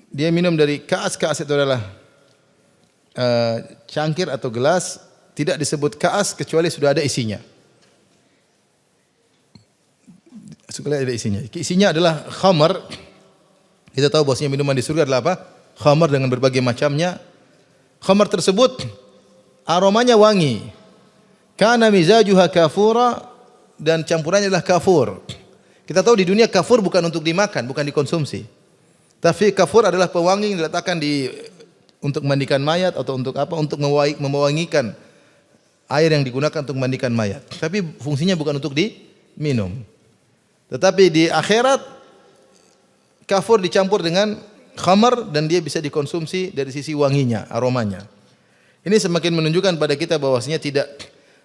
dia minum dari ka'as. Ka'as itu adalah cangkir atau gelas, tidak disebut ka'as kecuali sudah ada isinya. Sudah ada isinya. Isinya adalah khamar. Kita tahu bahwasanya minuman di surga adalah apa? Khamar dengan berbagai macamnya. Khamar tersebut aromanya wangi. Kana mizajuha kafura, dan campurannya adalah kafur. Kita tahu di dunia kafur bukan untuk dimakan, bukan dikonsumsi. Tapi kafur adalah pewangi yang diletakkan untuk mandikan mayat atau untuk apa? Untuk mewangikan air yang digunakan untuk mandikan mayat. Tapi fungsinya bukan untuk diminum. Tetapi di akhirat kafur dicampur dengan khamar dan dia bisa dikonsumsi dari sisi wanginya, aromanya. Ini semakin menunjukkan pada kita bahwasanya tidak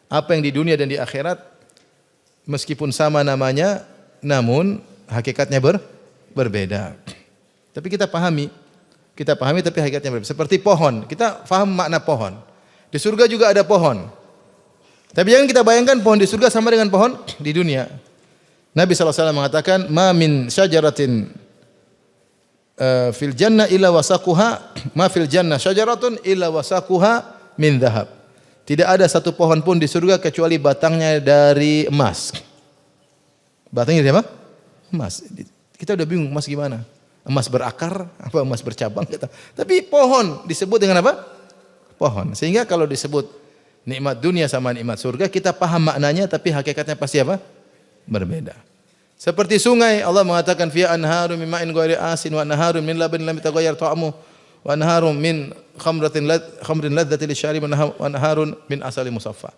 apa yang di dunia dan di akhirat meskipun sama namanya namun hakikatnya berbeda. Tapi kita pahami tapi hakikatnya berbeda. Seperti pohon, kita paham makna pohon. Di surga juga ada pohon. Tapi jangan kita bayangkan pohon di surga sama dengan pohon di dunia. Nabi SAW mengatakan, "Ma min syajaratin fil jannah illa wasaquha, ma fil jannah syajaratun illa wasaquha min dhahab." Tidak ada satu pohon pun di surga kecuali batangnya dari emas. Batangnya dari apa? Emas. Kita udah bingung, emas gimana? Emas berakar, apa emas bercabang kita. Tapi pohon disebut dengan apa? Pohon. Sehingga kalau disebut nikmat dunia sama nikmat surga, kita paham maknanya tapi hakikatnya pasti apa? Berbeda. Seperti sungai, Allah mengatakan fiha anharun min ma'in ghairi asin wa anharun min labanin lam yataghayyar ta'amuhu wa anharun min khamrin ladzatin lisyarib wa anharun min asalin musaffa.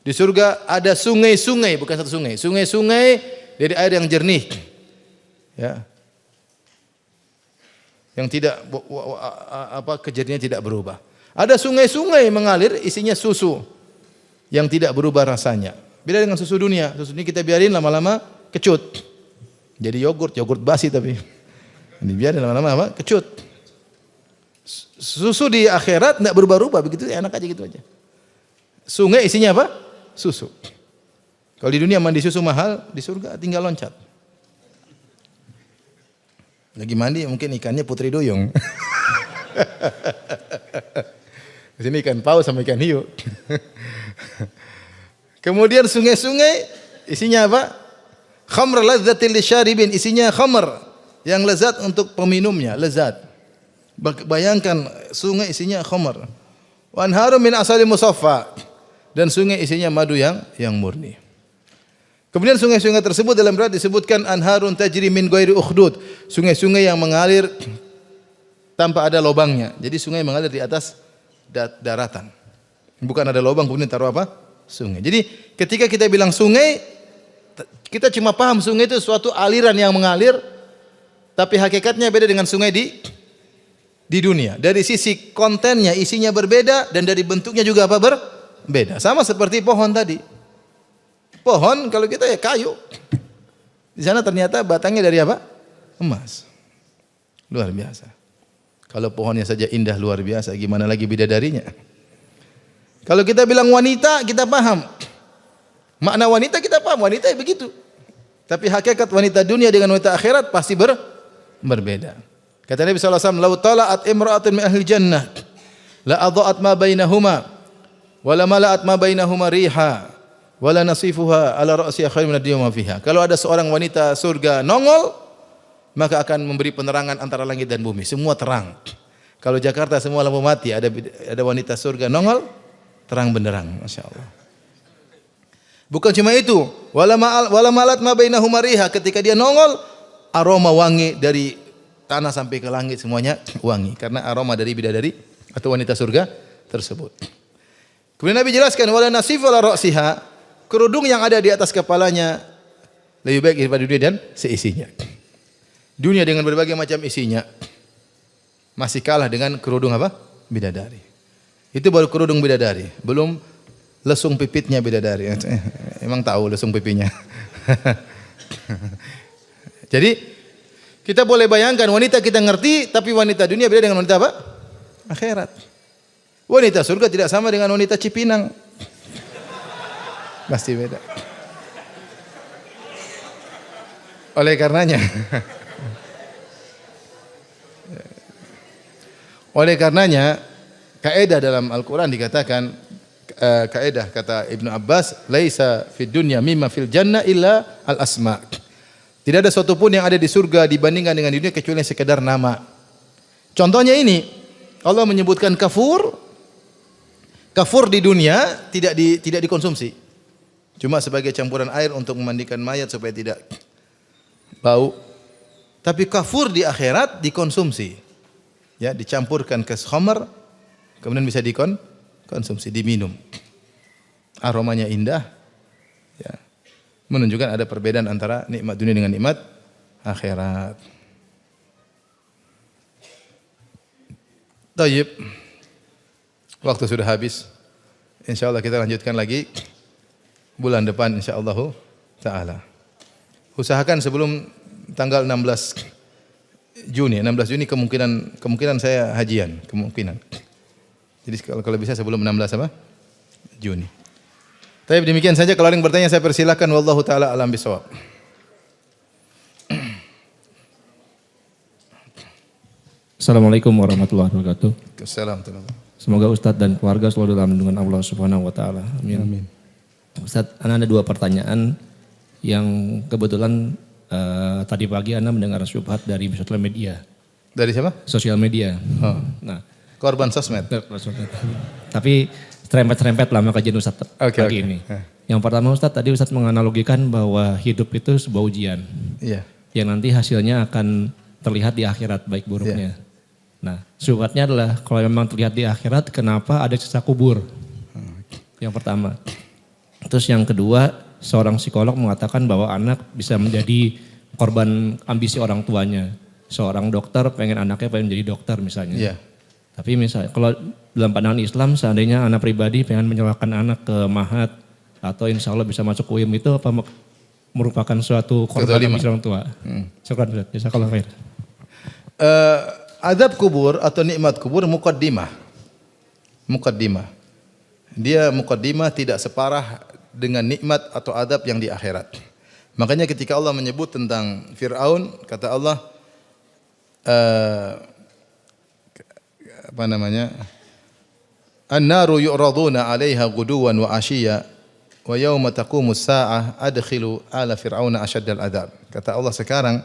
Di surga ada sungai-sungai, bukan satu sungai. Sungai-sungai dari air yang jernih. Ya. Yang tidak kejadiannya tidak berubah. Ada sungai-sungai mengalir isinya susu yang tidak berubah rasanya. Beda dengan susu dunia. Susu ini kita biarin lama-lama kecut. Jadi yogurt basi tapi dibiarin lama-lama apa? Kecut. Susu di akhirat enggak berubah-ubah, begitu enak aja gitu aja. Sungai isinya apa? Susu. Kalau di dunia mandi susu mahal, di surga tinggal loncat. Lagi mandi mungkin ikannya putri duyung. Di sini ikan paus sama ikan hiu. Kemudian sungai-sungai isinya apa? Khamr ladzatil lisyaribin, isinya khamr yang lezat untuk peminumnya, lezat. Bayangkan sungai isinya khamr. Wa anharum min asalin musaffa, dan sungai isinya madu yang murni. Kemudian sungai-sungai tersebut dalam riwayat disebutkan anharun tajri min ghairi ukhdud, sungai-sungai yang mengalir tanpa ada lubangnya. Jadi sungai mengalir di atas daratan. Bukan ada lubang kemudian taruh apa? Sungai. Jadi ketika kita bilang sungai, kita cuma paham sungai itu suatu aliran yang mengalir, tapi hakikatnya beda dengan sungai di dunia. Dari sisi kontennya, isinya berbeda, dan dari bentuknya juga apa? Berbeda. Sama seperti pohon tadi. Pohon kalau kita ya kayu. Di sana ternyata batangnya dari apa? Emas. Luar biasa. Kalau pohonnya saja indah luar biasa, gimana lagi bidadarinya? Kalau kita bilang wanita, kita paham. Makna wanita kita paham, wanita ya begitu. Tapi hakikat wanita dunia dengan wanita akhirat pasti berbeda. Kata Nabi SAW, "Lau tala'at imra'atun min ahli jannah, la adha'at ma bainahuma, wa la mala'at ma bainahuma riha, wa la nasifuha ala ra'siha khairun min ad-dunya ma fiha." Kalau ada seorang wanita surga nongol, maka akan memberi penerangan antara langit dan bumi, semua terang. Kalau Jakarta semua lampu mati, ada wanita surga nongol, terang benderang, Masya Allah. Bukan cuma itu, wala malat ma bainahuma riha, ketika dia nongol, aroma wangi dari tanah sampai ke langit semuanya wangi karena aroma dari bidadari atau wanita surga tersebut. Kemudian Nabi jelaskan wala nasif wala ra'siha, kerudung yang ada di atas kepalanya lebih baik daripada dunia dan seisinya. Dunia dengan berbagai macam isinya masih kalah dengan kerudung apa? Bidadari. Itu baru kerudung bidadari, belum lesung pipitnya bidadari. Emang tahu lesung pipinya. Jadi kita boleh bayangkan wanita kita ngerti, tapi wanita dunia beda dengan wanita apa? Akhirat. Wanita surga tidak sama dengan wanita Cipinang. Pasti beda. Oleh karenanya, kaidah dalam Al-Quran dikatakan, kaidah kata Ibnu Abbas, laisa fid dunya mimma fil jannah illa al-asma'. Tidak ada sesuatu pun yang ada di surga dibandingkan dengan di dunia kecuali yang sekedar nama. Contohnya ini, Allah menyebutkan kafur. Kafur di dunia tidak dikonsumsi. Cuma sebagai campuran air untuk memandikan mayat supaya tidak bau. Tapi kafur di akhirat dikonsumsi. Ya, dicampurkan ke khamr, kemudian bisa dikonsumsi, diminum. Aromanya indah. Ya. Menunjukkan ada perbedaan antara nikmat dunia dengan nikmat akhirat. Tayyib. Waktu sudah habis. Insyaallah kita lanjutkan lagi bulan depan insyaallah taala. Usahakan sebelum tanggal 16 Juni kemungkinan saya hajian, kemungkinan. Jadi kalau bisa sebelum 16 apa? Juni. Tapi demikian saja, kalau ada yang bertanya saya persilakan, wallahu taala alam bisawab. Assalamualaikum warahmatullahi wabarakatuh. Assalamualaikum. Semoga Ustadz dan keluarga selalu dalam lindungan Allah Subhanahu wa taala. Amin. Amin. Ustadz, ana ada 2 pertanyaan yang kebetulan tadi pagi ana mendengar syubhat dari sosial media. Dari siapa? Sosial media. Oh. Nah, korban sosmed. Tapi serempet-serempet lama kajian Ustadz pagi ini. Yang pertama Ustadz, tadi Ustadz menganalogikan bahwa hidup itu sebuah ujian. Iya. Yang nanti hasilnya akan terlihat di akhirat baik buruknya. Nah, syubhatnya adalah kalau memang terlihat di akhirat, kenapa ada siksa kubur? Yang pertama. Terus yang kedua, seorang psikolog mengatakan bahwa anak bisa menjadi korban ambisi orang tuanya. Seorang dokter pengen anaknya pengen menjadi dokter misalnya. Iya. Tapi misalnya kalau dalam pandangan Islam, seandainya anak pribadi pengen menyerahkan anak ke mahat atau insya Allah bisa masuk UIM, itu apa merupakan suatu korban ambisi orang tua? Syukran, jazakallahu khair. Azab kubur atau nikmat kubur muqaddimah. Dia muqaddimah, tidak separah dengan nikmat atau azab yang di akhirat. Makanya ketika Allah menyebut tentang Fir'aun, kata Allah An-naru yu'raduna 'alaiha ghuduwan wa 'ashiyya wa yauma taqumus saa'ah adkhilu ala fir'auna asyaddal adzab. Kata Allah, sekarang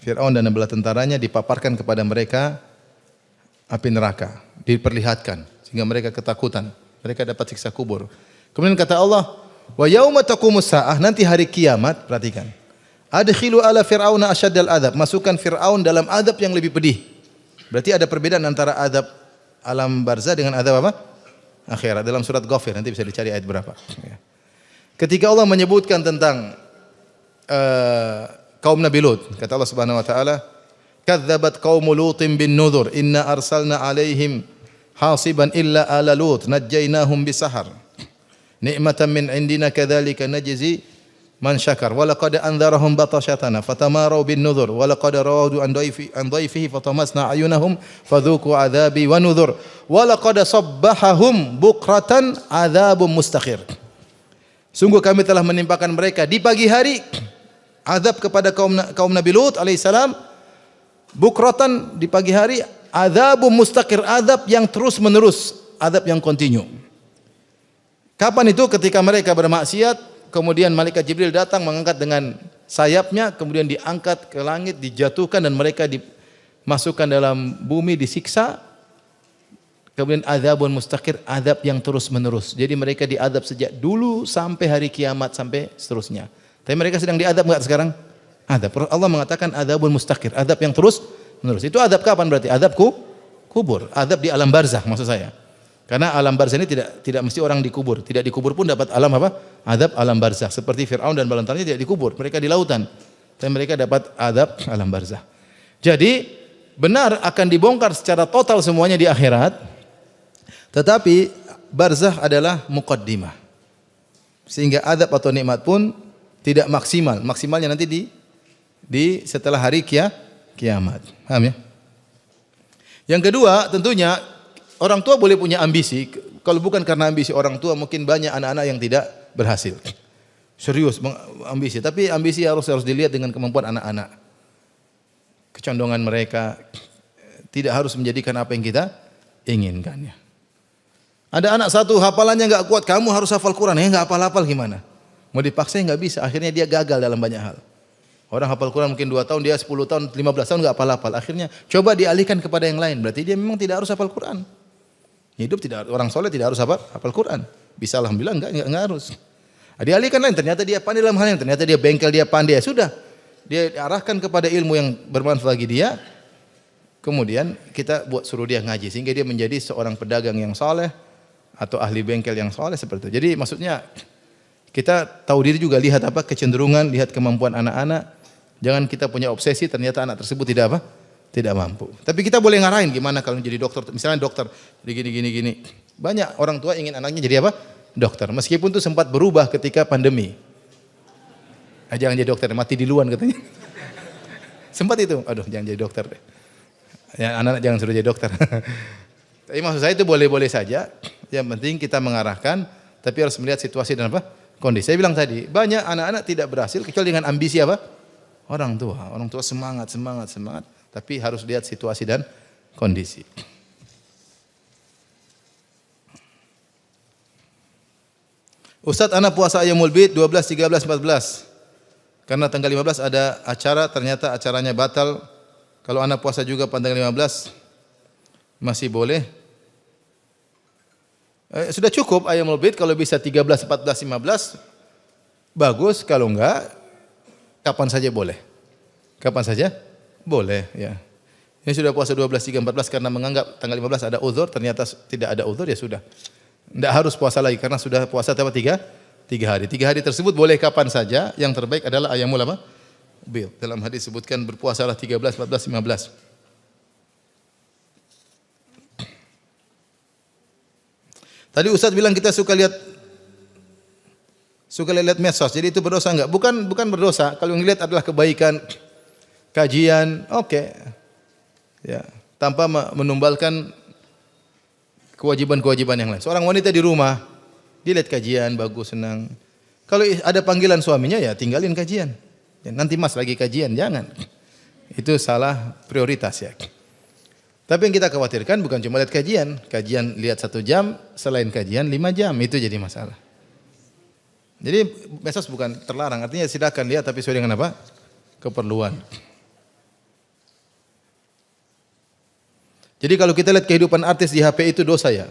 Fir'aun dan bala tentaranya dipaparkan kepada mereka api neraka, diperlihatkan sehingga mereka ketakutan, mereka dapat siksa kubur. Kemudian kata Allah, wa yauma taqumus saa'ah, nanti hari kiamat, perhatikan. Adkhilu ala fir'auna asyaddal adzab, masukkan Fir'aun dalam azab yang lebih pedih. Berarti ada perbedaan antara azab alam barzah dengan azab apa? Akhirat. Dalam surat Ghafir, nanti bisa dicari ayat berapa. Ketika Allah menyebutkan tentang kaum Nabi Lut, kata Allah Subhanahu wa taala, "Kadzdzabat qaumu Lutin bin nuzur, inna arsalna 'alaihim hasiban illa ala Lut, najjaynahum bisahar. Ni'matan min indina kadzalika najzi man syakar. Wa laqad anzarahum batashatana fatamaru bin nuzur, wa laqad rawadu an dhaifihi fatamasna ayunahum fadhuku 'adzabi wa nuzur, wa laqad sabbahahum bukratan 'adzabun mustaqir." Sungguh kami telah menimpakan mereka di pagi hari azab kepada kaum Nabi Lut alaihissalam, bukratan di pagi hari, adzabun mustaqir, azab yang terus menerus, azab yang kontinu. Kapan itu? Ketika mereka bermaksiat, kemudian malaikat Jibril datang mengangkat dengan sayapnya, kemudian diangkat ke langit, dijatuhkan dan mereka dimasukkan dalam bumi, disiksa. Kemudian azabun mustaqir, azab yang terus menerus. Jadi mereka diazab sejak dulu sampai hari kiamat sampai seterusnya. Tapi mereka sedang diadab enggak sekarang? Adab. Allah mengatakan adzabul mustaqir, adab yang terus menerus. Itu adab kapan berarti? Adab kubur, adab di alam barzakh maksud saya. Karena alam barzakh ini tidak mesti orang dikubur. Tidak dikubur pun dapat alam apa? Adab alam barzakh. Seperti Fir'aun dan bala tentaranya tidak dikubur, mereka di lautan. Tapi mereka dapat adab alam barzakh. Jadi benar akan dibongkar secara total semuanya di akhirat. Tetapi barzakh adalah muqaddimah. Sehingga adab atau nikmat pun tidak maksimal. Maksimalnya nanti di setelah hari kiamat. Paham ya? Yang kedua, tentunya orang tua boleh punya ambisi. Kalau bukan karena ambisi orang tua, mungkin banyak anak-anak yang tidak berhasil. Serius ambisi, tapi ambisi harus dilihat dengan kemampuan anak-anak. Kecondongan mereka tidak harus menjadikan apa yang kita inginkan ya. Ada anak satu hafalannya enggak kuat, kamu harus hafal Quran. Ya enggak hafal-hafal gimana? Mau dipaksa enggak bisa, akhirnya dia gagal dalam banyak hal. Orang hafal Quran mungkin 2 tahun, dia 10 tahun, 15 tahun enggak hafal-hafal. Akhirnya coba dialihkan kepada yang lain, berarti dia memang tidak harus hafal Quran. Hidup tidak, orang soleh tidak harus hafal Quran. Bisa alhamdulillah enggak harus. Dialihkan lain, ternyata dia pandai dalam hal yang, ternyata dia bengkel, dia pandai, ya sudah. Dia arahkan kepada ilmu yang bermanfaat bagi dia. Kemudian kita suruh dia ngaji sehingga dia menjadi seorang pedagang yang soleh atau ahli bengkel yang soleh seperti itu. Jadi maksudnya kita tahu diri juga, lihat apa kecenderungan, lihat kemampuan anak-anak. Jangan kita punya obsesi ternyata anak tersebut tidak mampu. Tapi kita boleh ngarahin gimana kalau jadi dokter. Misalnya dokter gini. Banyak orang tua ingin anaknya jadi apa? Dokter. Meskipun itu sempat berubah ketika pandemi. Jangan jadi dokter, mati duluan katanya. Sempat itu. Aduh, jangan jadi dokter deh. Ya, anak-anak jangan suruh jadi dokter. Tapi maksud saya itu boleh-boleh saja. Yang penting kita mengarahkan, tapi harus melihat situasi dan apa? Kondisi. Saya bilang tadi, banyak anak-anak tidak berhasil kecuali dengan ambisi apa? Orang tua. Orang tua semangat, tapi harus lihat situasi dan kondisi. Ustadz, anak puasa Ayyamul Bid 12, 13, 14. Karena tanggal 15 ada acara, ternyata acaranya batal. Kalau anak puasa juga pada tanggal 15 masih boleh. Sudah cukup Ayyamul Bid, kalau bisa 13, 14, 15 bagus, kalau enggak kapan saja boleh. Kapan saja boleh ya. Ini sudah puasa 12, 13, 14 karena menganggap tanggal 15 ada uzur, ternyata tidak ada uzur ya sudah. Tidak harus puasa lagi karena sudah puasa apa? 3 hari. 3 hari tersebut boleh kapan saja, yang terbaik adalah Ayyamul apa? Bid. Dalam hadis disebutkan berpuasalah 13, 14, 15. Tadi Ustaz bilang kita suka lihat medsos. Jadi itu berdosa enggak? Bukan berdosa. Kalau yang lihat adalah kebaikan, kajian, oke. Ya, tanpa menumbalkan kewajiban-kewajiban yang lain. Seorang wanita di rumah, dia lihat kajian, bagus, senang. Kalau ada panggilan suaminya ya tinggalin kajian. Ya, nanti Mas lagi kajian, jangan. Itu salah prioritas ya. Tapi yang kita khawatirkan bukan cuma lihat kajian lihat 1 jam, selain kajian 5 jam, itu jadi masalah. Jadi medsos bukan terlarang, artinya silakan lihat tapi sesuai dengan apa? Keperluan. Jadi kalau kita lihat kehidupan artis di HP itu dosa ya.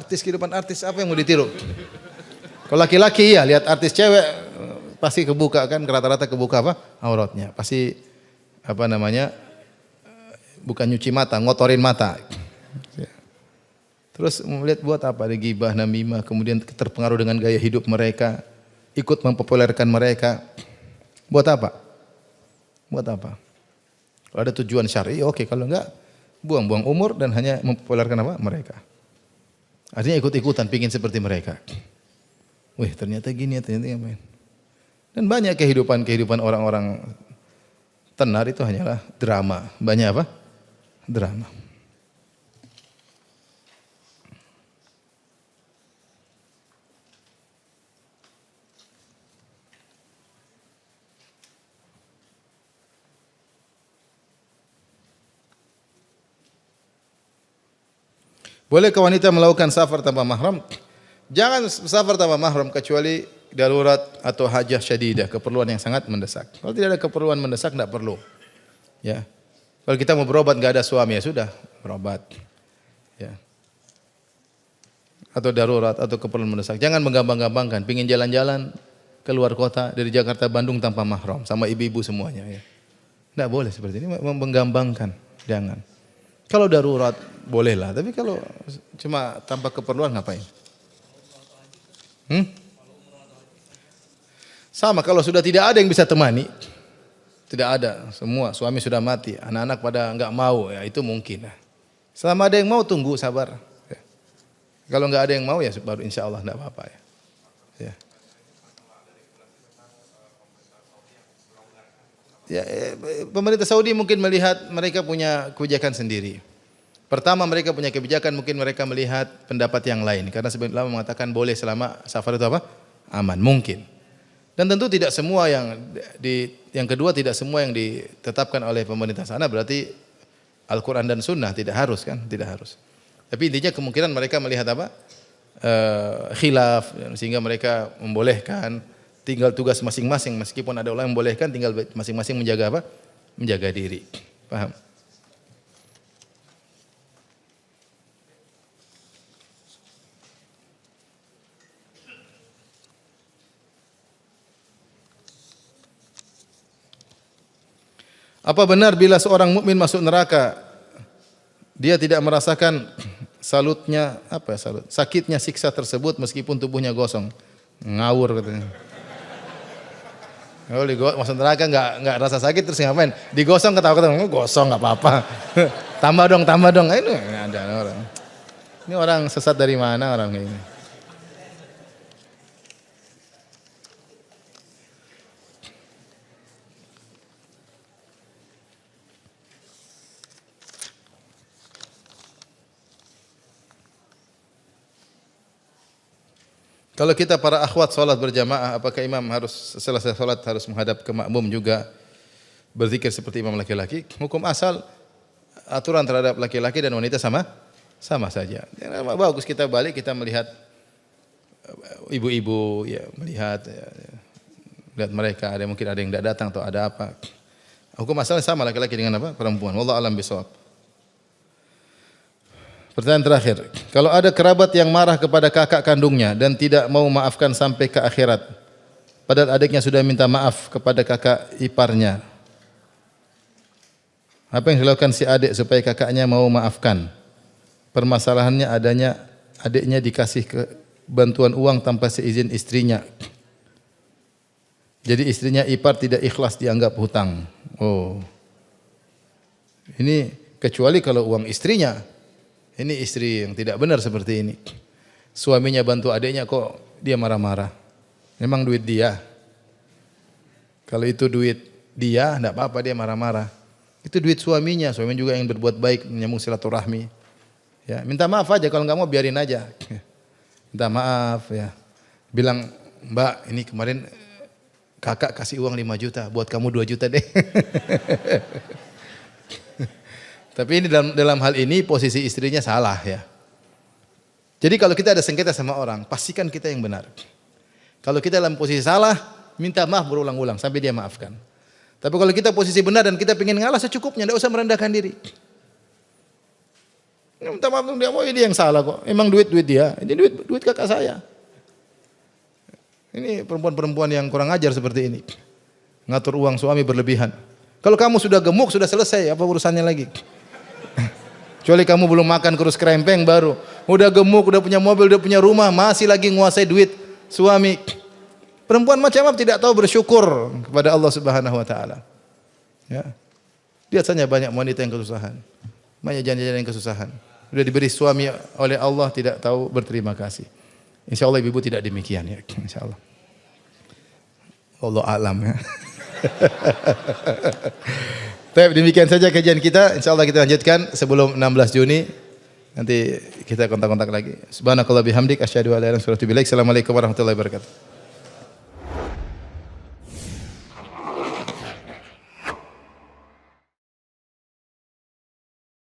Kehidupan artis apa yang mau ditiru? Kalau laki-laki ya lihat artis cewek pasti kebuka kan, rata-rata kebuka apa? Auratnya. Pasti apa namanya? Bukan nyuci mata, ngotorin mata. Terus melihat buat apa? Ada gibah, namimah, kemudian terpengaruh dengan gaya hidup mereka, ikut mempopulerkan mereka. Buat apa? Buat apa? Kalau ada tujuan syar'i, oke. Kalau enggak, buang-buang umur dan hanya mempopulerkan apa? Mereka. Artinya ikut-ikutan, pingin seperti mereka. Wih, ternyata gini, ternyata gini. Dan banyak kehidupan orang-orang tenar itu hanyalah drama. Banyak apa? Drama. Bolehkah wanita melakukan safar tanpa mahram? Jangan safar tanpa mahram kecuali darurat atau hajah syadidah, keperluan yang sangat mendesak. Kalau tidak ada keperluan mendesak tidak perlu. Ya. Kalau kita mau berobat enggak ada suami ya sudah, berobat. Ya. Atau darurat atau keperluan mendesak. Jangan menggampang-gampangkan, pingin jalan-jalan keluar kota dari Jakarta Bandung tanpa mahram sama ibu-ibu semuanya ya. Tidak boleh seperti ini, menggampangkan. Jangan. Kalau darurat bolehlah, tapi kalau cuma tanpa keperluan ngapain? Sama kalau sudah tidak ada yang bisa temani, tidak ada, semua suami sudah mati, anak-anak pada enggak mau, ya itu mungkin. Selama ada yang mau tunggu sabar. Ya. Kalau enggak ada yang mau ya baru insya Allah enggak apa-apa ya. Ya. Ya, pemerintah Saudi mungkin melihat mereka punya kebijakan sendiri. Pertama mereka punya kebijakan mungkin mereka melihat pendapat yang lain karena sebenarnya mengatakan boleh selama safar itu apa? Aman, mungkin. Dan tentu tidak semua yang kedua tidak semua yang ditetapkan oleh pemerintah sana berarti Al-Qur'an dan Sunnah, tidak harus kan? Tidak harus. Tapi intinya kemungkinan mereka melihat apa? Khilaf sehingga mereka membolehkan. Tinggal tugas masing-masing, meskipun ada orang yang membolehkan, tinggal masing-masing menjaga apa? Menjaga diri. Paham? Apa benar bila seorang mukmin masuk neraka, dia tidak merasakan sakitnya siksa tersebut meskipun tubuhnya gosong? Ngawur katanya. Kalau masuk neraka enggak rasa sakit terus ngapain? Digosong ketawa-ketawa, gosong enggak apa-apa. tambah dong. Ini ada orang. Ini orang sesat dari mana orang ini? Kalau kita para akhwat salat berjamaah, apakah imam harus selesai salat harus menghadap ke makmum juga berzikir seperti imam laki-laki? Hukum asal aturan terhadap laki-laki dan wanita sama saja. Ya, bagus kita balik kita melihat ibu-ibu ya melihat mereka mungkin ada yang tidak datang atau ada apa. Hukum asalnya sama laki-laki dengan apa? Perempuan. Wallahu alam bisawab. Pertanyaan terakhir, kalau ada kerabat yang marah kepada kakak kandungnya dan tidak mau maafkan sampai ke akhirat, padahal adiknya sudah minta maaf kepada kakak iparnya, apa yang dilakukan si adik supaya kakaknya mau maafkan? Permasalahannya adanya adiknya dikasih bantuan uang tanpa seizin istrinya. Jadi istrinya ipar tidak ikhlas dianggap hutang. Oh, ini kecuali kalau uang istrinya. Ini istri yang tidak benar seperti ini. Suaminya bantu adiknya kok dia marah-marah. Memang duit dia. Kalau itu duit dia, tidak apa-apa dia marah-marah. Itu duit suaminya. Suaminya juga yang berbuat baik, menyambung silaturahmi. Ya, minta maaf aja kalau nggak mau biarin aja. Minta maaf ya. Bilang, Mbak, ini kemarin kakak kasih uang 5 juta, buat kamu 2 juta deh. Tapi ini dalam hal ini posisi istrinya salah ya. Jadi kalau kita ada sengketa sama orang, pastikan kita yang benar. Kalau kita dalam posisi salah, minta maaf berulang-ulang sampai dia maafkan. Tapi kalau kita posisi benar dan kita ingin ngalah secukupnya, tidak usah merendahkan diri. Minta maaf dia, oh ini yang salah kok. Emang duit dia, ini duit kakak saya. Ini perempuan-perempuan yang kurang ajar seperti ini. Ngatur uang suami berlebihan. Kalau kamu sudah gemuk, sudah selesai, apa urusannya lagi? Kecuali kamu belum makan kurus kerempeng baru. Udah gemuk, udah punya mobil, udah punya rumah, masih lagi menguasai duit suami. Perempuan macam apa tidak tahu bersyukur kepada Allah Subhanahu wa taala. Ya. Lihat saja banyak wanita yang kesusahan. Banyak janda-janda yang kesusahan. Sudah diberi suami oleh Allah tidak tahu berterima kasih. Insyaallah ibu tidak demikian ya, insyaallah. Allah alam ya. Baik, demikian saja kajian kita. Insyaallah kita lanjutkan sebelum 16 Juni. Nanti kita kontak-kontak lagi. Subhanakallah bihamdik asyhadu an la ilaha illa anta astaghfiruka wa atubu ilaik. Assalamualaikum warahmatullahi wabarakatuh.